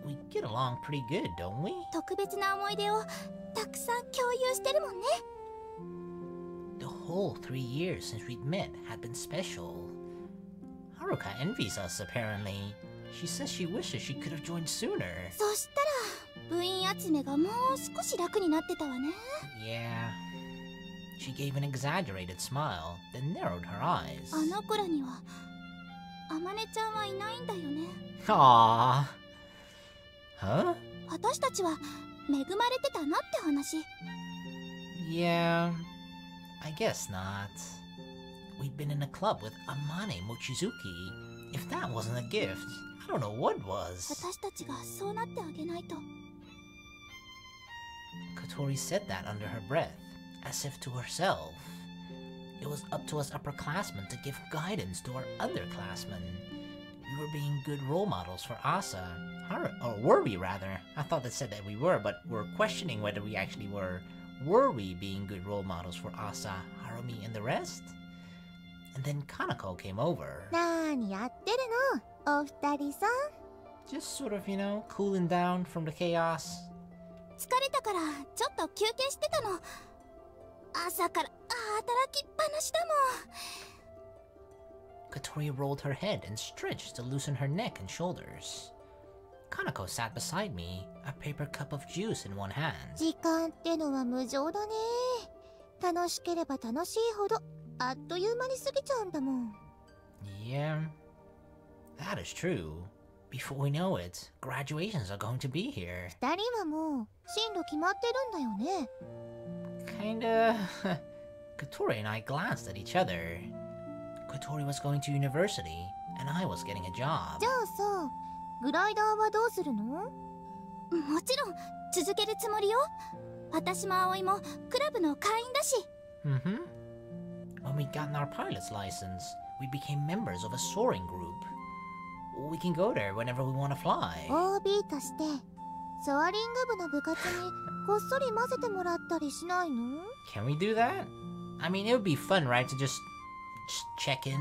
We get along pretty good, don't we? 特別な思い出をたくさん共有してるもんね。The whole 3 years since we'd met had been special. Haruka envies us, apparently. She says she wishes she could have joined sooner. そしたら部員集めがもう少し楽になってたわね。Yeah. She gave an exaggerated smile, then narrowed her eyes. あの頃にはあまねちゃんはいないんだよね。Aww. Huh? 私たちは恵まれてたなって話。Yeah, I guess not. We'd been in a club with Amane Mochizuki. If that wasn't a gift, I don't know what was. 私たちがそうなってあげないと。Kotori said that under her breath, as if to herself. It was up to us upperclassmen to give guidance to our underclassmen. We were being good role models for Asa. Or were we, rather? I thought that said that we were, but we're questioning whether we actually were. Were we being good role models for Asa, Harumi, and the rest? And then Kanako came over. 何やってるのお二人さん。 Just sort of, cooling down from the chaos. 疲れたからちょっと休憩してたの。朝から働きっぱなしだもん。 Kotori rolled her head and stretched to loosen her neck and shoulders. Kanako sat beside me, a paper cup of juice in one hand. 時間ってのは無情だね。楽しければ楽しいほどあっという間に過ぎちゃうんだもん。Yeah, that is true. Before we know it, graduations are going to be here. 二人はもう進路決まってるんだよね。Kinda. Kotori and I glanced at each other. Kotori was going to university, and I was getting a job. じゃあさ、グライダーはどうするの？もちろん続けるつもりよ。私も葵もクラブの会員だし。Mm-hmm. When we got our pilot's license, we became members of a soaring group. We can go there whenever we want to fly. OB としてソアリング部の部活にこっそり混ぜてもらったりしないの？ Can we do that? I mean, it would be fun, right? To just check in,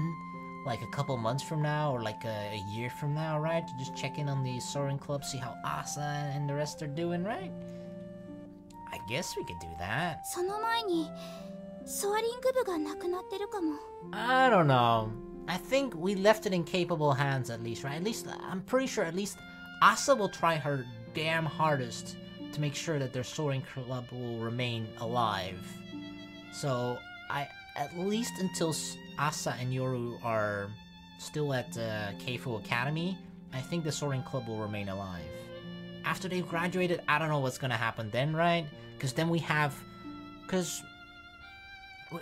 like a couple months from now, or like a year from now, right? To just check in on the soaring club, see how Asa and the rest are doing, right? I guess we could do that. その前にソアリング部がなくなってるかも。 I don't know. I think we left it in capable hands at least, right? At least, I'm pretty sure at least Asa will try her damn hardest to make sure that their soaring club will remain alive. So, at least until Asa and Yoru are still at Keifu Academy, I think the soaring club will remain alive. After they've graduated, I don't know what's gonna happen then, right? Because then we have... Because...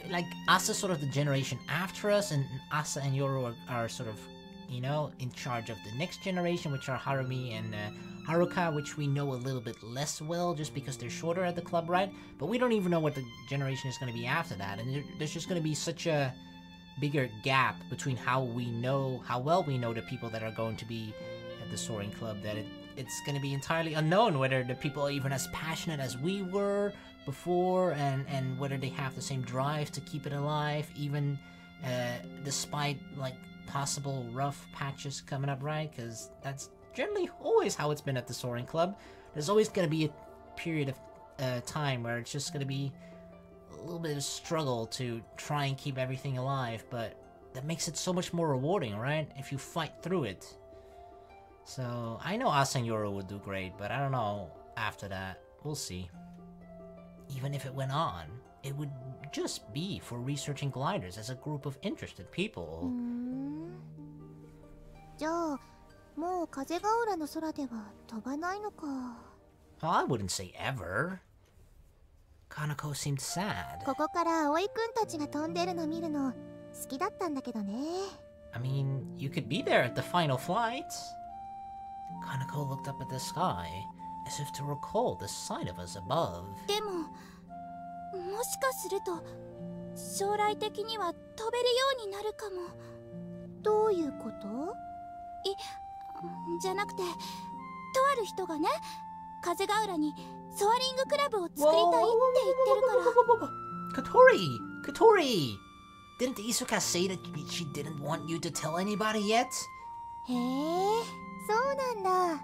like, Asa's sort of the generation after us, and Asa and Yoru are sort of, in charge of the next generation, which are Harumi and Haruka, which we know a little bit less well, just because they're shorter at the club, right? But we don't even know what the generation is going to be after that, and there's just going to be such a bigger gap between how well we know the people that are going to be at the Soaring Club, that it's going to be entirely unknown whether the people are even as passionate as we were before, and whether they have the same drive to keep it alive, even despite like possible rough patches coming up, right? Because that's generally always how it's been at the Soaring Club. There's always going to be a period of time where it's just going to be a little bit of struggle to try and keep everything alive, but that makes it so much more rewarding, right? If you fight through it. So, I know Asanyoru would do great, but I don't know after that. We'll see. Even if it went on, it would just be for researching gliders as a group of interested people. じゃあもう風ヶ浦の空では飛ばないのか。 Well, I wouldn't say ever. Kanako seemed sad. ここから葵くんたちが飛んでるの見るの好きだったんだけどね。 I mean, you could be there at the final flight. Kanako looked up at the sky, as if to recall the sight of us above. でももしかすると将来的には飛べるようになるかも。どういうこと？じゃなくて、とある人がね、風ヶ浦にソアリングクラブを作りたいって言ってるから。 Katori! Didn't Isuka say that she didn't want you to tell anybody yet? へえ、そうなんだ。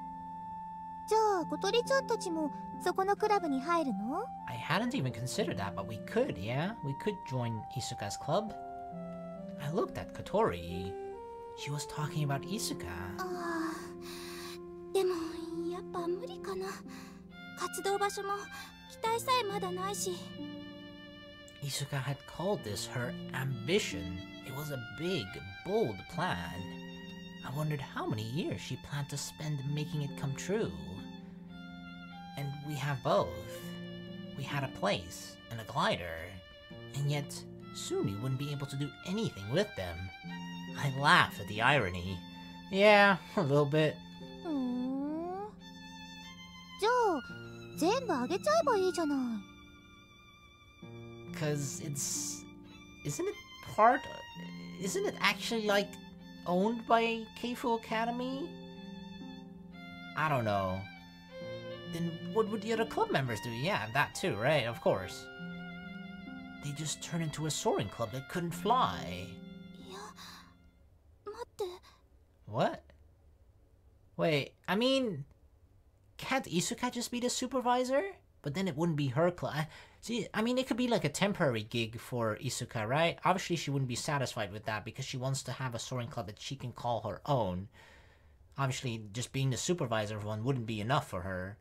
じゃあ小鳥ちゃんたちもそこのクラブに入るの？ I hadn't even considered that, but we could, yeah? We could join Isuka's club. I looked at Katori. She was talking about Isuka. ああ、でもやっぱ無理かな。活動場所も機体さえまだないし。 Isuka had called this her ambition. It was a big, bold plan. I wondered how many years she planned to spend making it come true. And we have both. We had a place and a glider, and yet soon we wouldn't be able to do anything with them. I laughed at the irony. Yeah, a little bit. ふん。じゃあ全部あげちゃえばいいじゃない。 Cause isn't it actually like owned by Keifu Academy? I don't know. Then what would the other club members do? Yeah, that too, right? Of course. They just turned into a soaring club that couldn't fly. いや、待って。 What? Wait, I mean, can't Isuka just be the supervisor? But then it wouldn't be her club. See, I mean, it could be like a temporary gig for Isuka, right? Obviously, she wouldn't be satisfied with that because she wants to have a soaring club that she can call her own. Obviously, just being the supervisor of one wouldn't be enough for her.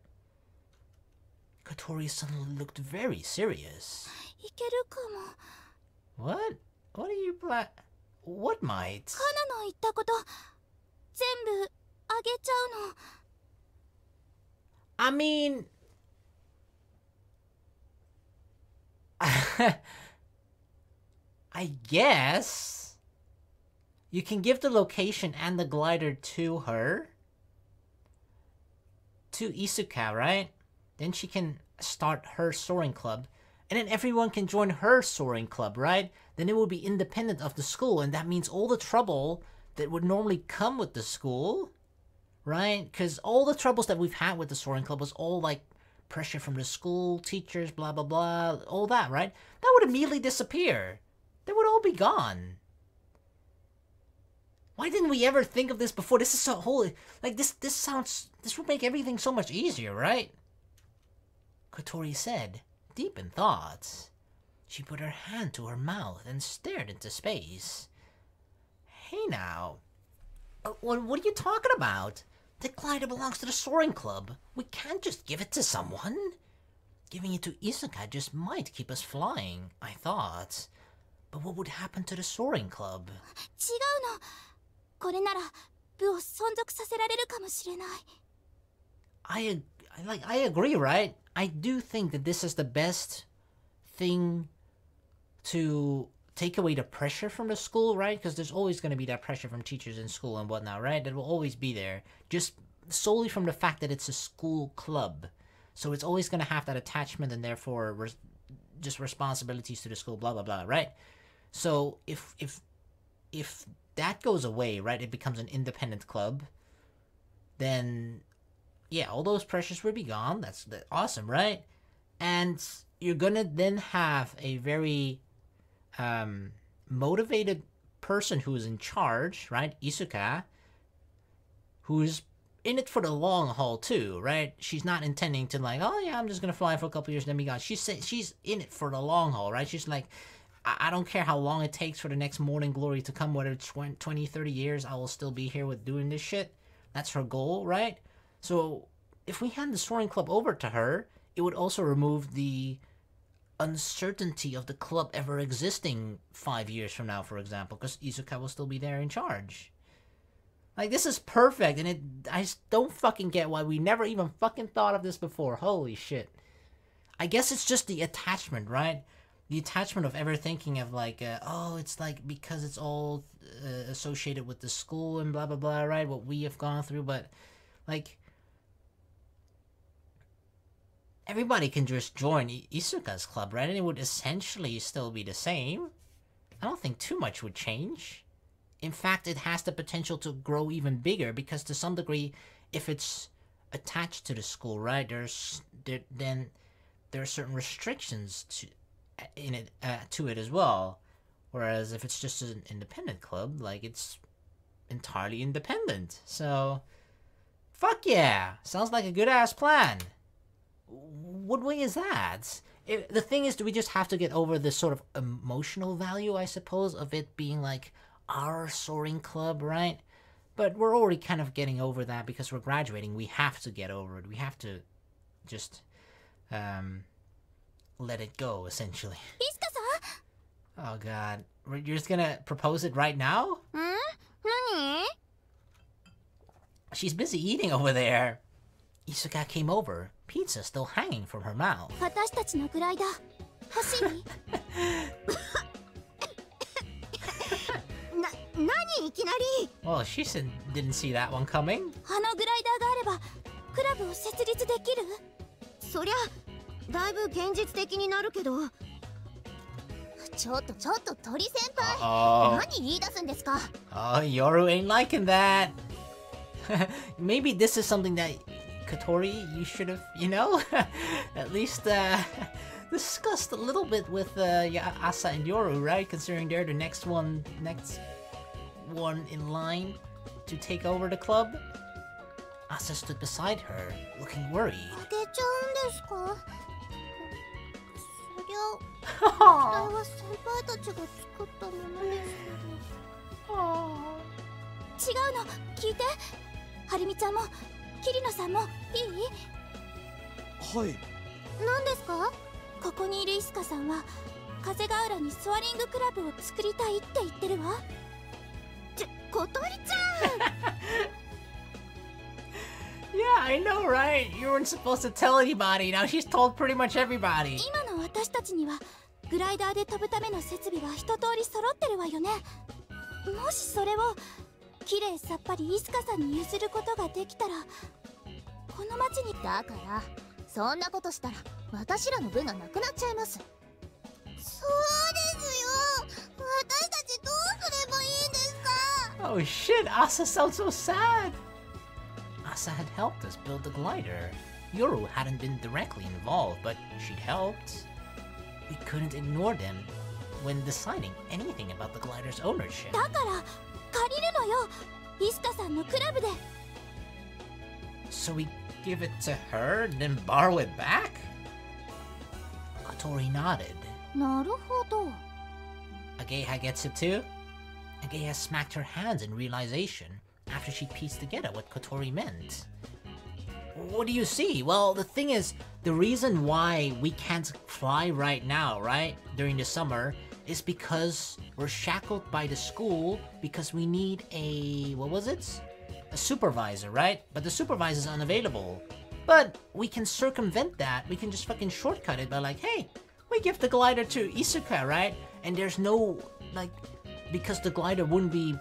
Katori suddenly looked very serious. いけるかも。 What? What are you What might? カナの言ったこと全部あげちゃうの。 I mean... I guess you can give the location and the glider to her, to Isuka, right? Then she can start her soaring club, and then everyone can join her soaring club, right? Then it will be independent of the school, and that means all the trouble that would normally come with the school, right? Because all the troubles that we've had with the soaring club was all like pressure from the school, teachers, blah, blah, blah, all that, right? That would immediately disappear. They would all be gone. Why didn't we ever think of this before? This is so holy. Like, this would make everything so much easier, right? Kotori said, deep in thought. She put her hand to her mouth and stared into space. Hey now. What are you talking about? The glider belongs to the soaring club. We can't just give it to someone. Giving it to Isuka just might keep us flying, I thought. But what would happen to the soaring club? 違うの。これなら部を存続させられるかもしれない。 I agree, right? I do think that this is the best thing to take away the pressure from the school, right? Because there's always going to be that pressure from teachers in school and whatnot, right? That will always be there. Just solely from the fact that it's a school club. So it's always going to have that attachment and therefore just responsibilities to the school, blah, blah, blah, right? So if that goes away, right, it becomes an independent club, then, yeah, all those pressures will be gone. That's awesome, right? And you're going to then have a very motivated person who is in charge, right? Isuka, who is in it for the long haul too, right? She's not intending to like, oh yeah, I'm just gonna fly for a couple years and then be gone. She's in it for the long haul, right? She's like, I don't care how long it takes for the next morning glory to come, whether it's 20, 30 years, I will still be here with doing this shit. That's her goal, right? So if we hand the Soaring Club over to her, it would also remove the uncertainty of the club ever existing 5 years from now, for example, because Isuka will still be there in charge. Like, this is perfect, and I just don't fucking get why we never even fucking thought of this before. Holy shit. I guess it's just the attachment, right? The attachment of ever thinking of like, oh, it's like because it's all associated with the school and blah, blah, blah, right? What we have gone through, but like, everybody can just join Isuka's club, right? And it would essentially still be the same. I don't think too much would change. In fact, it has the potential to grow even bigger because to some degree, if it's attached to the school, right, then there are certain restrictions to it as well. Whereas if it's just an independent club, like, it's entirely independent. So, fuck yeah! Sounds like a good-ass plan. What way is that? The thing is, do we just have to get over this sort of emotional value, I suppose, of it being like our soaring club, right? But we're already kind of getting over that because we're graduating. We have to get over it. We have to just let it go, essentially. Isuka-san? Oh god. You're just gonna propose it right now? Nani? She's busy eating over there. Isuka came over. Pizza still hanging from her mouth. 私たちのグライダー欲しい？何いきなり？ Well, she didn't see that one coming. あのグライダーがあればクラブを設立できる？そりゃだいぶ現実的になるけど。ちょっと鳥先輩、何言い出すんですか？ Oh, Yoru ain't liking that. Maybe this is something that Kotori, you should have, at least discussed a little bit with Asa and Yoru, right? Considering they're the next one in line to take over the club. Asa stood beside her, looking worried. あげちゃうんですか？そりゃ機体は先輩たちが作ったものですけど。違うの、聞いて。はるみちゃんも桐野さんもいい？はい。何ですか？ここにいるイスカさんは風ヶ浦にソアリングクラブを作りたいって言ってるわ。小鳥ちゃんYeah, I know, right? You weren't supposed to tell anybody. Now she's told pretty much everybody. 今の私たちにはグライダーで飛ぶための設備は一通り揃ってるわよね。もしそれをきれいさっぱりイスカさんに譲ることができたら、この町に。だからそんなことしたら私らの分がなくなっちゃいます。そうですよ。私たちどうすればいいんですか？ Oh shit, Asa sounds so sad. Asa had helped us build the glider. Yoru hadn't been directly involved, but she'd helped. We couldn't ignore them when deciding anything about the glider's ownership. だから借りるのよ、イスカさんのクラブで。So we give it to her and then borrow it back? Kotori nodded. なるほど。 Ageha gets it too? Ageha smacked her hands in realization after she pieced together what Kotori meant. What do you see? Well, the thing is, the reason why we can't fly right now, right, during the summer, is because we're shackled by the school because we need a supervisor, right? But the supervisor's unavailable. But we can circumvent that. We can just fucking shortcut it by like, hey, we give the glider to Isuka, right? And there's no, like, because the glider wouldn't be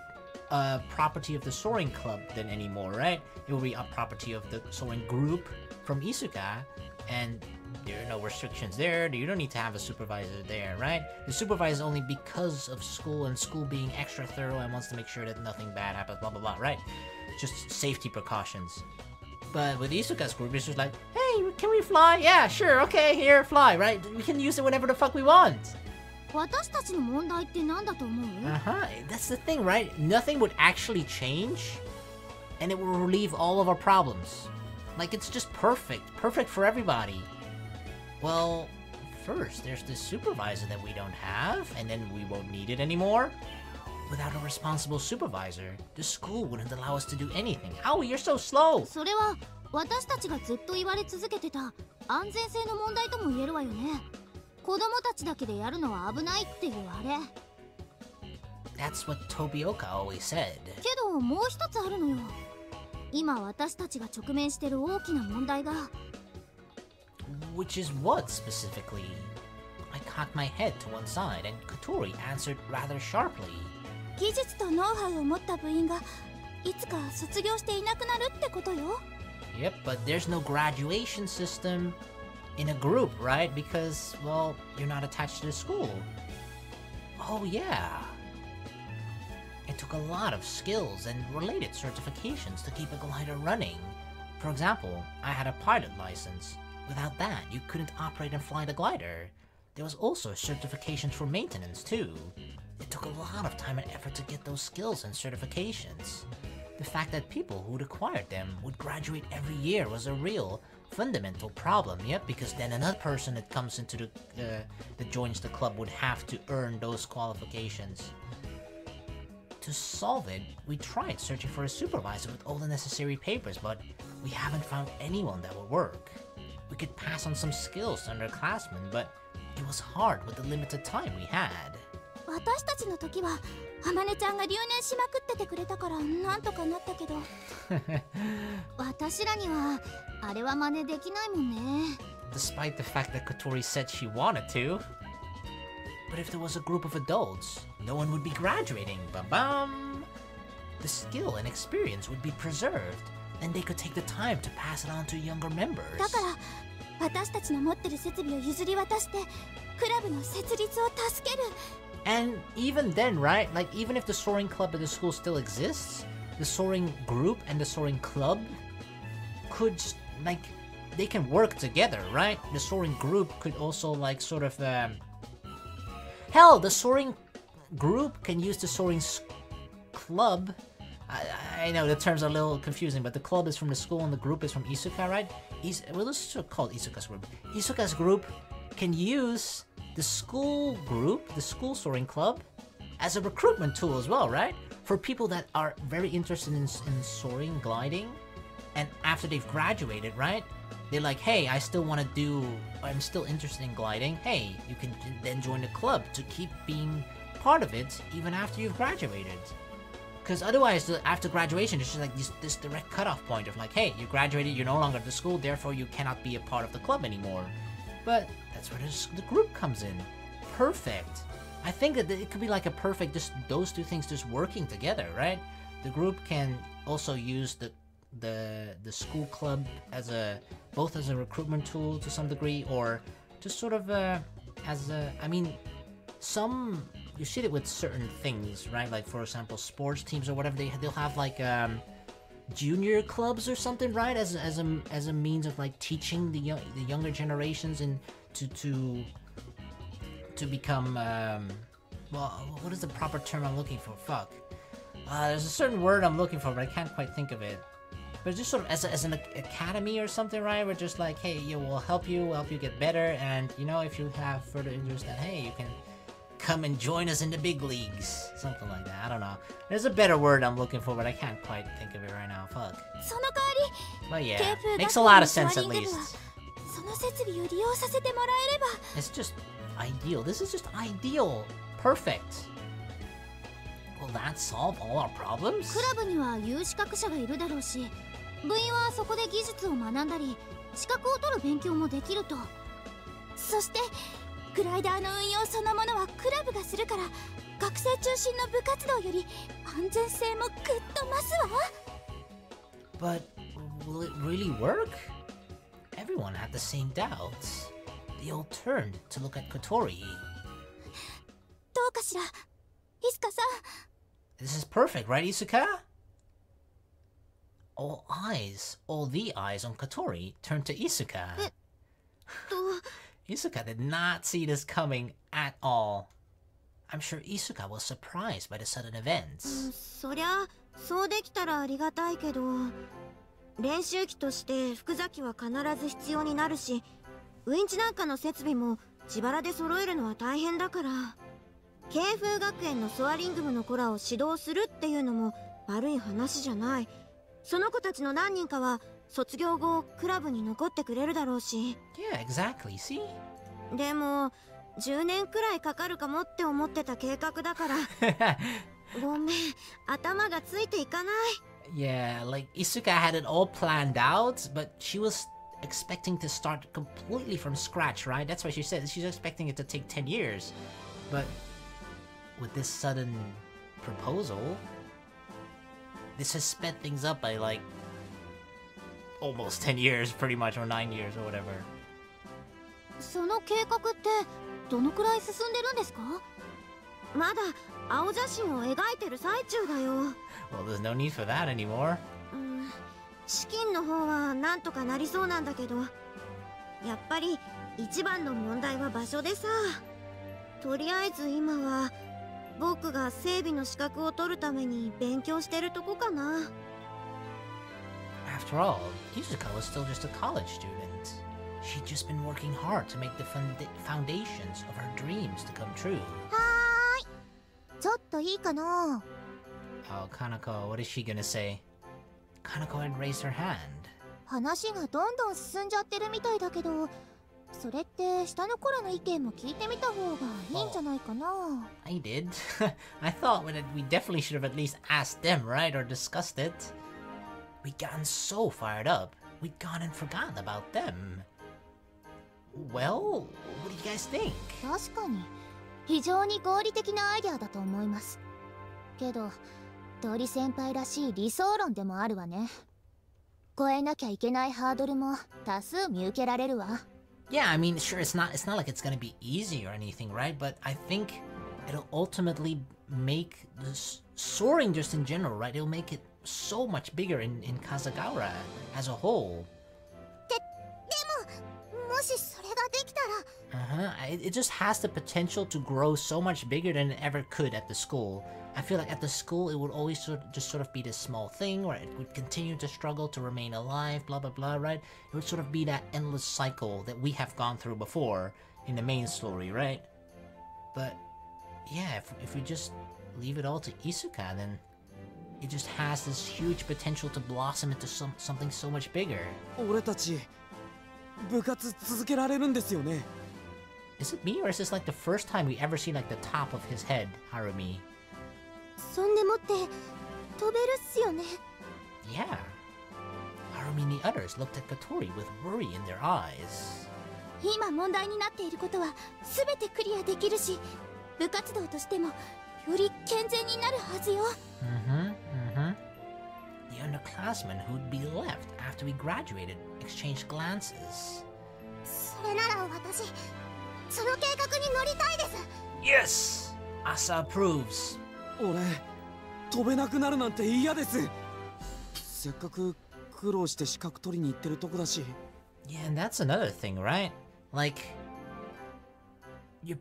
a property of the Soaring Club then anymore, right? It will be a property of the Soaring Group from Isuka, and there are no restrictions there. You don't need to have a supervisor there, right? The supervisor is only because of school and school being extra thorough and wants to make sure that nothing bad happens, blah, blah, blah, right? Just safety precautions. But with Isuka's group, it's just like, hey, can we fly? Yeah, sure, okay, here, fly, right? We can use it whenever the fuck we want. 私たちの問題って何だと思う？ That's the thing, right? Nothing would actually change and it will relieve all of our problems. Like, it's just perfect. Perfect for everybody. Well, first, there's this supervisor that we don't have, and then we won't need it anymore. Without a responsible supervisor, the school wouldn't allow us to do anything. Aoi, you're so slow! それは私たちがずっと言われ続けてた安全性の問題とも言えるわよね。子供たちだけでやるのは危ないっていうあれ。That's what Tobioka always said. けどもう一つあるのよ。今私たちが直面してる大きな問題が。Which is what, specifically? I cocked my head to one side, and Kotori answered rather sharply. 技術とノウハウを持った部員がいつか卒業していなくなるってことよ。Yep, but there's no graduation system in a group, right? Because, well, you're not attached to the school. Oh, yeah. It took a lot of skills and related certifications to keep a glider running. For example, I had a pilot license. Without that, you couldn't operate and fly the glider. There was also certifications for maintenance, too. It took a lot of time and effort to get those skills and certifications. The fact that people who'd acquired them would graduate every year was a real, fundamental problem, yep, because then another person that comes into that joins the club would have to earn those qualifications. To solve it, we tried searching for a supervisor with all the necessary papers, but we haven't found anyone that would work. We could pass on some skills to underclassmen, but it was hard with the limited time we had. 私たちの時はあまねちゃんが留年しまくっててくれたからなんとかなったけど私らにはあれは真似できないもんね Despite the fact that Kotori said she wanted to. But if there was a group of adults, no one would be graduating. Bum bum! The skill and experience would be preserved, and they could take the time to pass it on to younger members. だから私たちの持ってる設備を譲り渡してクラブの設立を助ける And even then, right? Like, even if the soaring club at the school still exists, the soaring group and the soaring club could, like, they can work together, right? The soaring group could also, like, sort of, hell, the soaring group can use the soaring club. I know the terms are a little confusing, but the club is from the school and the group is from Isuka, right? Well, let's just call it Isuka's group. Isuka's group can use the school group, the school soaring club, as a recruitment tool as well, right? For people that are very interested in soaring, gliding, and after they've graduated, right? They're like, hey, I'm still interested in gliding. Hey, you can then join the club to keep being part of it even after you've graduated. Because otherwise, after graduation, it's just like this direct cutoff point of like, hey, you graduated, you're no longer at the school, therefore you cannot be a part of the club anymore. But that's where the group comes in. Perfect. I think that it could be like a perfect, just those two things just working together, right? The group can also use the school club as both as a recruitment tool to some degree, or just sort of as a, I mean, you see it with certain things, right? Like, for example, sports teams or whatever, they'll have like junior clubs or something, right? As a means of like teaching the younger generations and to become well, what is the proper term I'm looking for? Fuck. There's a certain word I'm looking for, but I can't quite think of it. But just sort of as an academy or something, right? We're just like, hey, we'll help you get better, and you know, if you have further interest, then hey, you can come and join us in the big leagues. Something like that. I don't know. There's a better word I'm looking for, but I can't quite think of it right now. Fuck. But yeah, makes a lot of sense at least. It's just ideal. This is just ideal. Perfect. Will that solve all our problems? クラブには有資格者がいるだろうし、部員はそこで技術を学んだり、資格を取る勉強もできると。そしてグライダーの運用そのものはクラブがするから、学生中心の部活動より安全性もぐっと増すわ。But will it really work? Everyone had the same doubts. They all turned to look at Kotori. どうかしら、イスカさん。This is perfect, right, Isuka? All the eyes on Kotori turned to Isuka. Isuka did not see this coming at all. I'm sure Isuka was surprised by the sudden events. そりゃそうできたらありがたいけど、練習機として福崎は必ず必要になるし、ウインチなんかの設備も自腹で揃えるのは大変だから、慶風学園のソアリング部の子らを指導するっていうのも悪い話じゃない。その子たちの何人かは卒業後クラブに残ってくれるだろうし。Yeah, exactly, see? でも10年くらいかかるかもって思ってた計画だからごめん、頭がついていかない。 Yeah, like Isuka had it all planned out, but she was expecting to start completely from scratch, right? That's what she said. She's expecting it to take 10 years. But with this sudden proposal, this has sped things up by like almost 10 years, pretty much, or 9 years, or whatever. その計画ってどのくらい進んでるんですか？まだ青写真を描いてる最中だよ。 Well, there's no need for that anymore. 資金の方はなんとかなりそうなんだけど、やっぱり一番の問題は場所でさ。とりあえず今は僕が整備の資格を取るために勉強してるとこかな。 After all, Isuka was still just a college student. She'd just been working hard to make the foundations of her dreams to come true. はーい、ちょっといいかな。 Oh, Kanako, what is she gonna say? Kanako had raised her hand. 話がどんどん進んじゃってるみたいだけど、それって下の子らの意見も聞いてみた方がいいんじゃないかな。 I did. I thought we definitely should have at least asked them, right? Or discussed it. We'd gotten so fired up, we'd gone and forgotten about them. Well, what do you guys think? 確かに非常に合理的なアイデアだと思います。けど鳥先輩らしい理想論でもあるわね。超えなきゃいけないハードルも多数見受けられるわ。 Yeah, I mean, sure, it's not like it's gonna be easy or anything, right? But I think it'll ultimately make this soaring just in general, right? It'll make it so much bigger in Kazegaura as a whole. でももしそれができたら。 It just has the potential to grow so much bigger than it ever could at the school. I feel like at the school it would always just sort of be this small thing where it would continue to struggle to remain alive, blah blah blah, right? It would sort of be that endless cycle that we have gone through before in the main story, right? But yeah, if we just leave it all to Isuka, then it just has this huge potential to blossom into something so much bigger. 俺たち部活続けられるんですよね。 Is it me, or is this like the first time we ever see like the top of his head, Harumi? そんでもって飛べるっすよね。 Yeah. Harumi and the others looked at Katori with worry in their eyes. 今問題になっていることは全てクリアできるし、部活動としてもより健全になるはずよ。 The underclassmen who'd be left after we graduated exchanged glances. それなら私その計画に乗りたいです。 Yes! Asa approves. 俺飛べなくなるなんて嫌です。せっかく苦労して資格取りに行ってるとこだし。 Yeah, and that's another thing, right? Like, the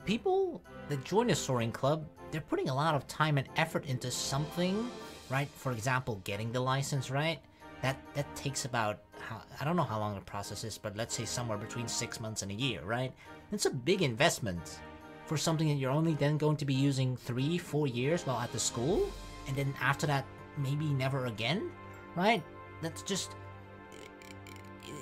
people that join the soaring club, they're putting a lot of time and effort into something, right? For example, getting the license, right? That takes about, I don't know how long the process is, but let's say somewhere between 6 months and a year, right? It's a big investment for something that you're only then going to be using 3-4 years while at the school, and then after that, maybe never again, right? That's just,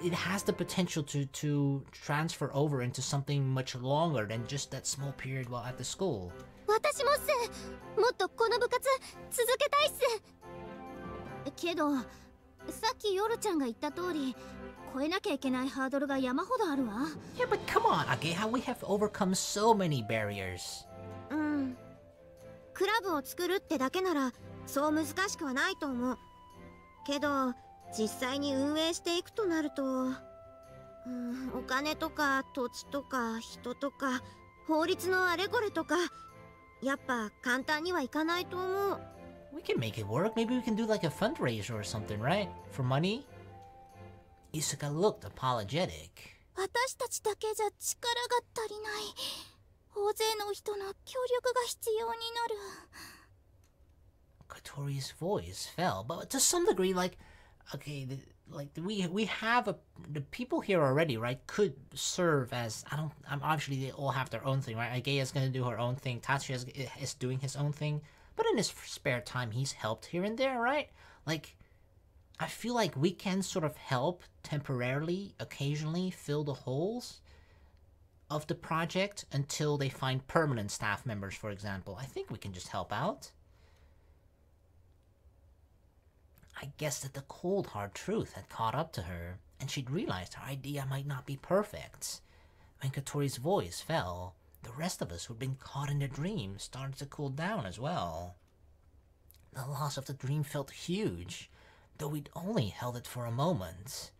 it has the potential to transfer over into something much longer than just that small period while at the school. 私もっす。もっとこの部活続けたいっす。けどさっきヨルちゃんが言った通り、超えなきゃいけないハードルが山ほどあるわ。 Yeah, but come on, Ageha, we have overcome so many barriers. クラブを作るってだけならそう難しくはないと思う。けど実際に運営していくとなると、お金とか土地とか人とか法律のあれこれとか、やっぱ簡単にはいかないと思う。 We can make it work. Maybe we can do like a fundraiser or something, right? For money? Isuka looked apologetic. 私たちだけじゃ力が足りない。大勢のの人の協力が必要になる。 Kotori's voice fell, but to some degree, like, okay, we have the people here already, right? Could serve as obviously they all have their own thing, right? Agea's gonna do her own thing. Tatsuya is doing his own thing, but in his spare time, he's helped here and there, right? Like, I feel like we can sort of help temporarily, occasionally fill the holes of the project until they find permanent staff members, for example. I think we can just help out. I guess that the cold, hard truth had caught up to her, and she'd realized her idea might not be perfect. When Kotori's voice fell, the rest of us who'd been caught in the dream started to cool down as well. The loss of the dream felt huge, though we'd only held it for a moment.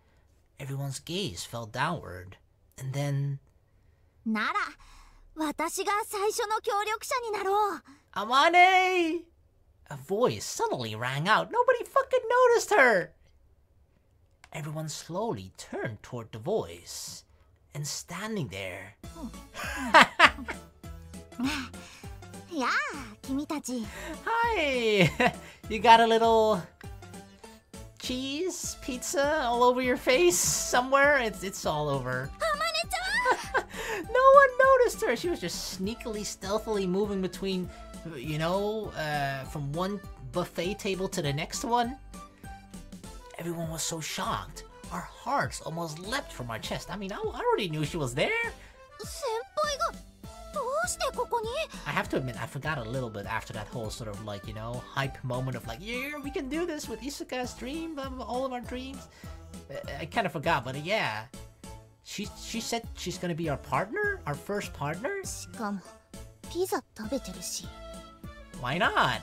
Everyone's gaze fell downward, and then... なら、私が最初の協力者になろう。Amane! A voice suddenly rang out. Nobody fucking noticed her! Everyone slowly turned toward the voice. And standing there... やあ、君たち。Hi! You got a little... cheese? Pizza all over your face? Somewhere? It's all over. No one noticed her! She was just sneakily, stealthily moving between... you know, from one buffet table to the next one. Everyone was so shocked. Our hearts almost leapt from our chest. I mean, I already knew she was there. 先輩がどうしてここに？ I have to admit, I forgot a little bit after that whole sort of like, you know, hype moment of like, yeah, we can do this with Isuka's dream, blah, blah, all of our dreams. I kind of forgot, but yeah. She said she's gonna be our partner? Our first partner? しかも、ピザ食べてるし。 Why not?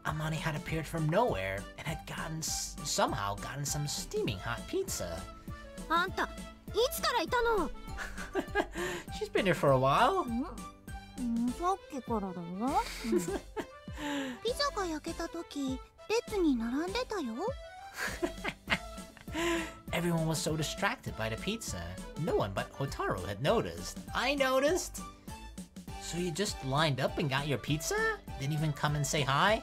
Amane had appeared from nowhere and had somehow gotten some steaming hot pizza. あんた、いつからいたの？ She's been here for a while. さっきからだよ。ピザが焼けた時、列に並んでたよ。Everyone was so distracted by the pizza. No one but Hotaru had noticed. I noticed. So you just lined up and got your pizza? Didn't even come and say hi?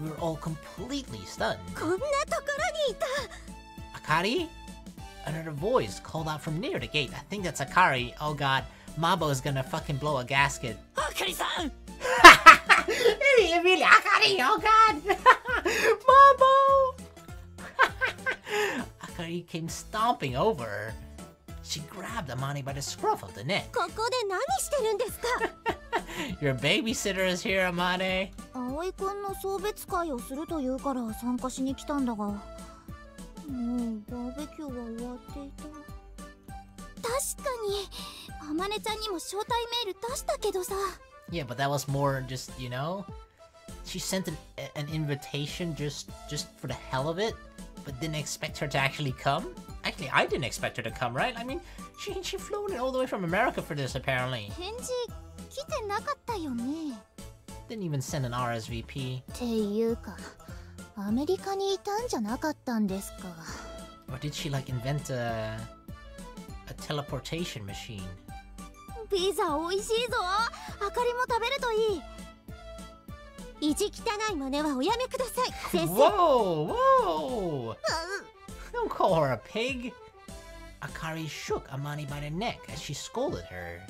We were all completely stunned. こんなところにいた。 Akari? Another voice called out from near the gate. I think that's Akari. Oh god, Mabo is gonna fucking blow a gasket. Akari-san! Really, Akari? Oh god! Mabo! Akari came stomping over. She grabbed Amane by the scruff of the neck. ここで何してるんですか？ Your babysitter is here, Amane. 葵くんの送別会をするというから参加しに来たんだが、もうバーベキューは終わっていた。確かに、あまねちゃんにも招待メール出したけどさ。 Yeah, but that was more just, you know, she sent an invitation just for the hell of it, but didn't expect her to actually come. Actually, I didn't expect her to come, right? I mean, she flew in all the way from America for this, apparently. 返事来てなかったよね。 Didn't even send an RSVP. っていうか、アメリカにいたんじゃなかったんですか。 Or did she like invent a teleportation machine? ピザ美味しいぞ。あかりも食べるといい。意地汚い真似はおやめください、先生。 Whoa, whoa! Don't call her a pig. Akari shook Amane by the neck as she scolded her.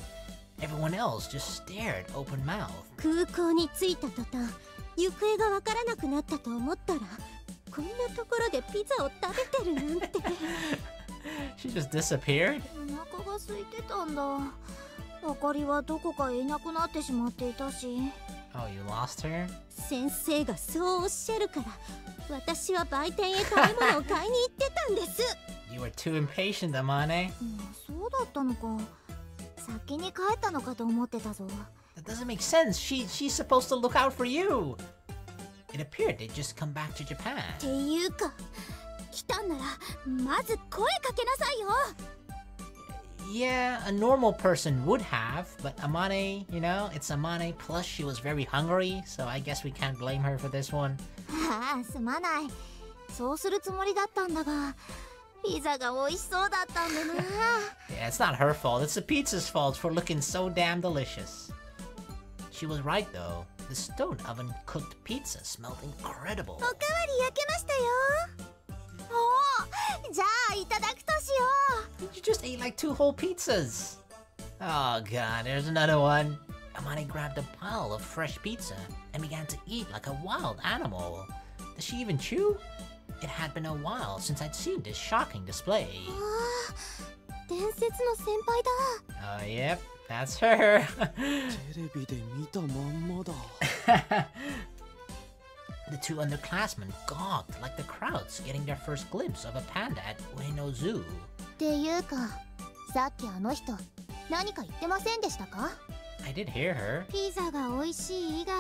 Everyone else just stared open-mouthed. 空港に着いた途端、行方がわからなくなったと思ったら、こんなところでピザを食べてるなんて。She just disappeared? お腹が空いてたんだ。あかりはどこかへいなくなってしまっていたし。 Oh, you lost her? 先生がそうおっしゃるから、私は売店へ食べ物を買いに行ってたんです。You were too impatient, Amane. そうだったのか。先に帰ったのかと思ってたぞ。 That doesn't make sense. She's supposed to look out for you. It appeared they'd just come back to Japan. っていうか、来たんならまず声かけなさいよ。 Yeah, a normal person would have, but Amane, you know, it's Amane, plus she was very hungry, so I guess we can't blame her for this one. ああ、すまない。そうするつもりだったんだが、ピザが美味しそうだったんだな。Yeah, it's not her fault, it's the pizza's fault for looking so damn delicious. She was right though. The stone oven cooked pizza smelled incredible. おかわり焼けましたよ。おお、じゃあいただくとしよう。 You just ate like 2 whole pizzas. Oh god, there's another one. Amane grabbed a pile of fresh pizza and began to eat like a wild animal. Does she even chew? It had been a while since I'd seen this shocking display. 伝説の先輩だ。 Oh, yep, that's her. テレビで見たまんまだ。The 2 underclassmen gawked like the crowds getting their first glimpse of a panda at Ueno Zoo. っていうか、さっきあの人何か言ってませんでしたか？ I did hear her. ピザが美味しい以外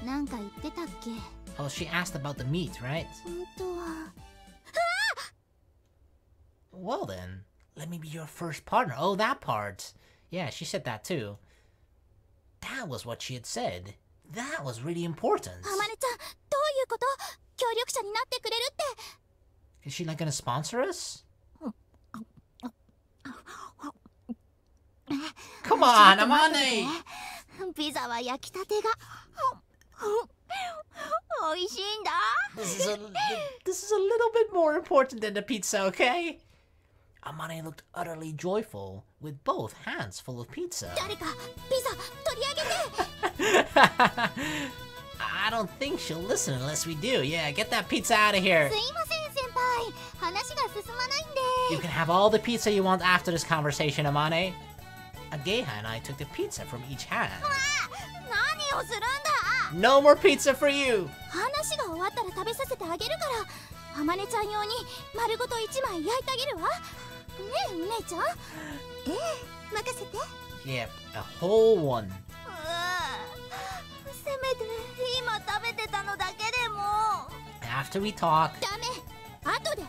なんか言ってたっけ？ Oh, she asked about the meat, right? 本当は。 Well then, let me be your first partner. Oh, that part. Yeah, she said that too. That was what she had said. That was really important. あまねちゃん、どういうこと？協力者になってくれるって。 Is she like gonna sponsor us? Come on, Amane! ピザは焼きたてが美味しいんだ。 This is a little bit more important than the pizza, okay? Amane looked utterly joyful, with both hands full of pizza. 誰かピザ取り上げて。 I don't think she'll listen unless we do. Yeah, get that pizza out of here. すいません先輩、話が進まないんで。 You can have all the pizza you want after this conversation, Amane. Ageha and I took the pizza from each hand. 何をするんだ。 No more pizza for you! 話が終わったら食べさせてあげるから。あまねちゃん用に丸ごと1枚焼いてあげるわ。ねえお姉ちゃん。任せて。 Yep, a whole one. せめて今食べてたのだけでも。 After we talk, ダメ、後で。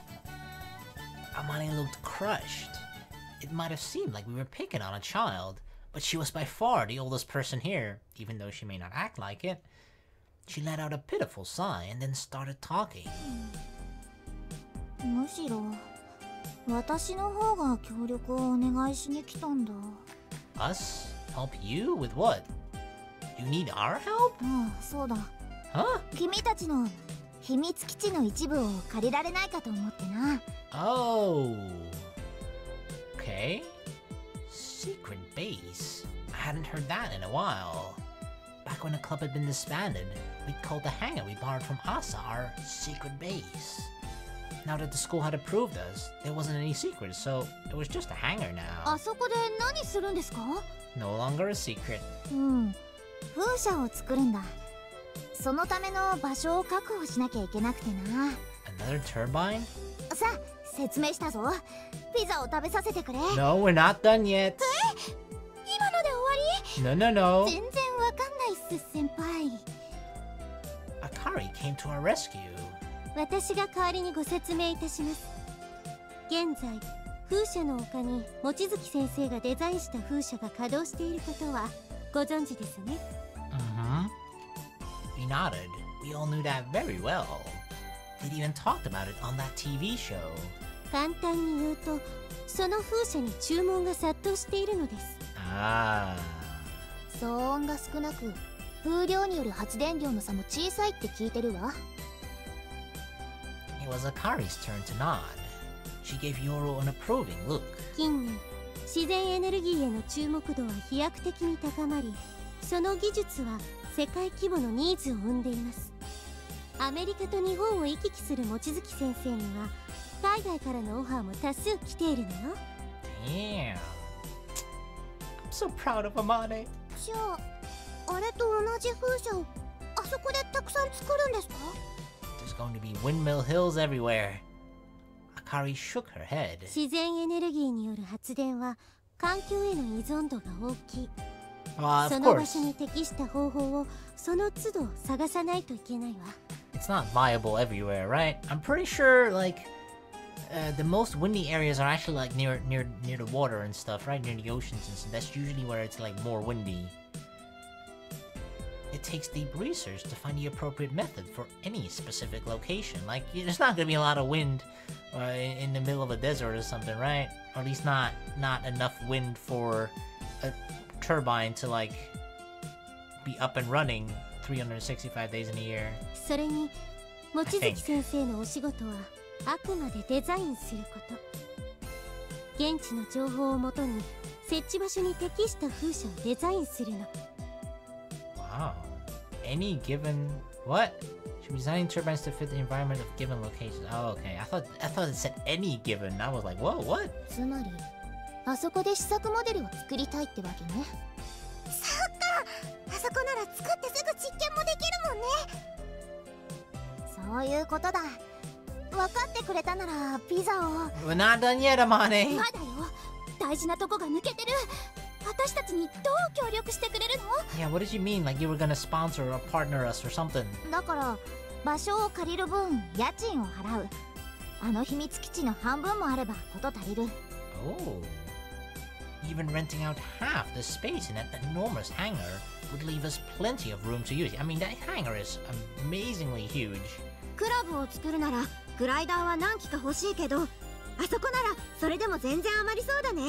Amane looked crushed. It might have seemed like we were picking on a child, but she was by far the oldest person here, even though she may not act like it. She let out a pitiful sigh and then started talking. むしろ私の方が協力をお願いしに来たんだ。 Us? Help you? With what? You need our help? そうだ。 Huh? 君たちの秘密基地の一部を借りられないかと思ってな。 Oh. Okay. Secret base. I hadn't heard that in a while. Back when the club had been disbanded, we'd called the hangar we borrowed from Asa our secret base. Now that the school had approved us, there wasn't any secrets, so it was just a hangar now. あそこで何するんですか？ No longer a secret. 風車を作るんだ。そのための場所を確保しなきゃいけなくてな。 Another turbine? さあ、説明したぞ。ピザを食べさせてくれ。 No, we're not done yet. 今ので終わ No, no, no. り？全然わかんないっす、先輩。 Akari came to our rescue. 私が代わりにご説明いたします。現在、風車の丘に望月先生がデザインした風車が稼働していることはご存知ですね。We nodded. We all knew that very well. They'd even talked about it on that TV show. 簡単に言うと、その風車に注文が殺到しているのです。 Ah. 騒音が少なく、風量による発電量の差も小さいって聞いてるわ。 It was Akari's turn to nod. She gave Yoro an approving look. 近年、自然エネルギーへの注目度は飛躍的に高まり、その技術は世界規模のニーズを生んでいます。アメリカと日本を行き来する望月先生には海外からのオファーも多数来ているのよ。 Damn. I'm so proud of Amane. じゃあ、あれと同じ風車をあそこでたくさん作るんですか？ There's going to be windmill hills everywhere. Akari shook her head. 自然エネルギーによる発電は環境への依存度が大きい。 Of その場 course. 所に適した方法をその都度探さないといけないわ。 It's not viable everywhere, right? I'm pretty sure, like, the most windy areas are actually like near the water and stuff, right? Near the oceans and stuff. That's usually where it's like more windy. It takes deep research to find the appropriate method for any specific location. Like, there's not gonna be a lot of wind in the middle of a desert or something, right? Or at least not enough wind for a turbine to like be up and running 365 days in a year. それに望月先生のお仕事はあくまでデザインすること。現地の情報をもとに設置場所に適した風車をデザインするの。Wow. Any given what? Should be designing turbines to fit the environment of given locations. Oh, okay. I thought it said any given. I was like, whoa, what? つまりあそこで試作モデルを作りたいってわけね。そっか、あそこなら作ってすぐ実験もできるもんね。そういうことだ。分かってくれたならピザを。 We're not done yet, Amane. まだよ、大事なとこが抜けてる。私たちにどう協力してくれるの？ Yeah, what did you mean? Like you were gonna sponsor or partner us or something? だから場所を借りる分家賃を払う。あの秘密基地の半分もあればこと足りる。 Oh. Even renting out half the space in that enormous hangar would leave us plenty of room to use. I mean, that hangar is amazingly huge. クラブを作るならグライダーは何機か欲しいけど、あそこならそれでも全然余りそうだね。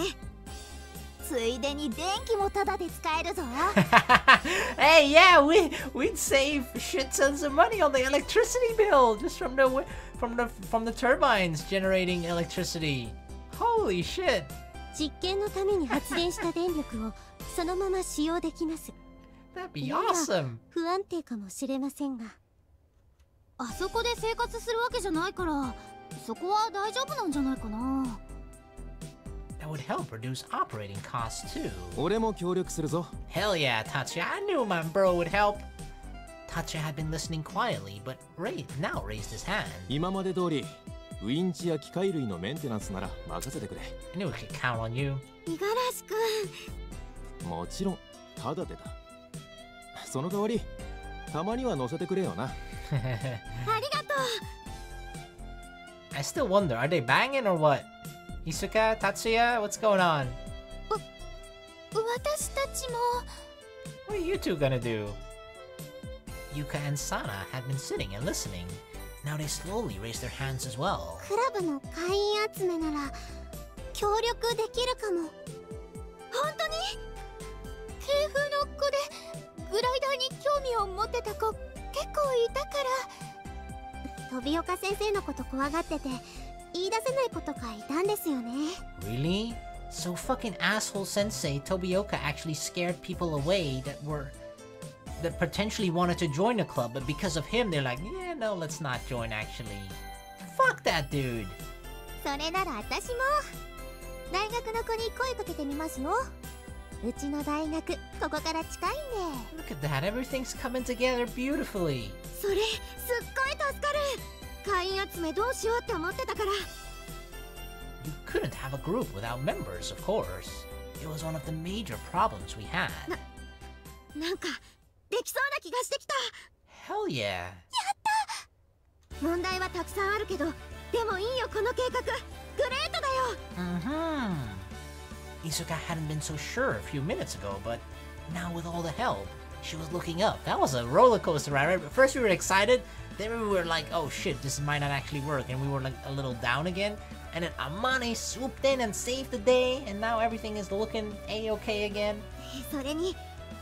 ついでに電気もタダで使えるぞ。Hey, yeah, we'd save shit tons of money on the electricity bill just from the turbines generating electricity. Holy shit. 実験のために発電した電力をそのまま使用できます。 That'd be awesome. 不安定かもしれませんが、あそこで生活するわけじゃないから、そこは大丈夫なんじゃないかな。That would help reduce operating costs too. 俺も協力するぞ。 Hell yeah, Tatsuya. I knew my bro would help. Tatsuya had been listening quietly, but now raised his hand. 今まで通りウィンチや機械類のメンテナンスなら任せてくれ。 I knew we could count on you. 五十嵐くん。もちろんタダでだ。その代わりたまには乗せてくれよな。ありがとう。 I still wonder, are they banging or what? Isuka, Tatsuya, what's going on? 私たちも。 What are you two gonna do? Yuka and Sana had been sitting and listening. Now they slowly raised their hands as well. クラブの会員集めなら協力できるかも。本当に？系風の子でグライダーに興味を持ってた子結構いたから。飛岡先生のこと怖がってて言い出せない子とかいたんですよね。 Really? So fucking asshole sensei Tobioka actually scared people away that potentially wanted to join the club, but because of him they're like, yeah, no, let's not join actually. Fuck that dude. それなら私も大学の子に声かけてみますよ。うちの大学ここから近いんで。 Look at that, everything's coming together beautifully. それすっごい助かる。会員集めどうしようって思ってたから。 You couldn't have a group without members, of course. It was one of the major problems we had. なんかできそうな気がしてきた。 Hell yeah. やった。問題はたくさんあるけど、でもいいよこの計画。グレートだよ。Isuka hadn't been so sure a few minutes ago, but now with all the help, she was looking up. That was a roller coaster ride, right? First we were excited, then we were like, oh shit, this might not actually work, and we were like a little down again. And then Amane swooped in and saved the day, and now everything is looking A-okay again. それに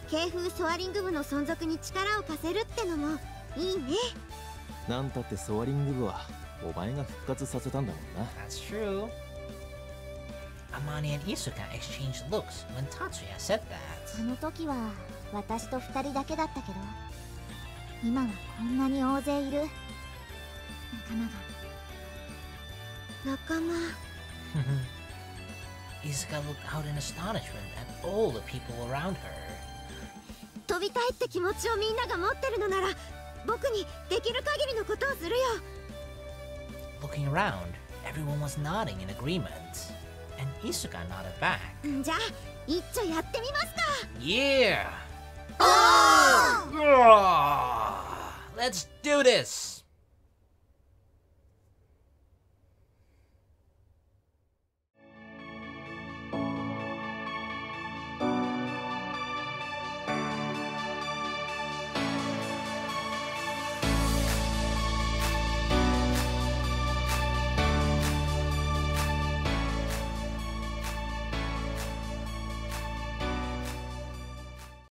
系風ソアリング部の存続に力を貸せるってのもいいね。なんたってソアリング部はお前が復活させたんだもんな。 That's true. Amane and Isuka exchanged looks when Tatsuya said that. あの時は私と2人だけだったけど、今はこんなに大勢いる仲間。 Isuka looked out in astonishment at all the people around her. 飛びたいって気持ちをみんなが持ってるのなら、僕にできる限りのことをするよ。 Looking around, everyone was nodding in agreement, and Isuka nodded back. じゃあ一丁やってみますか。 Yeah! Let's do this!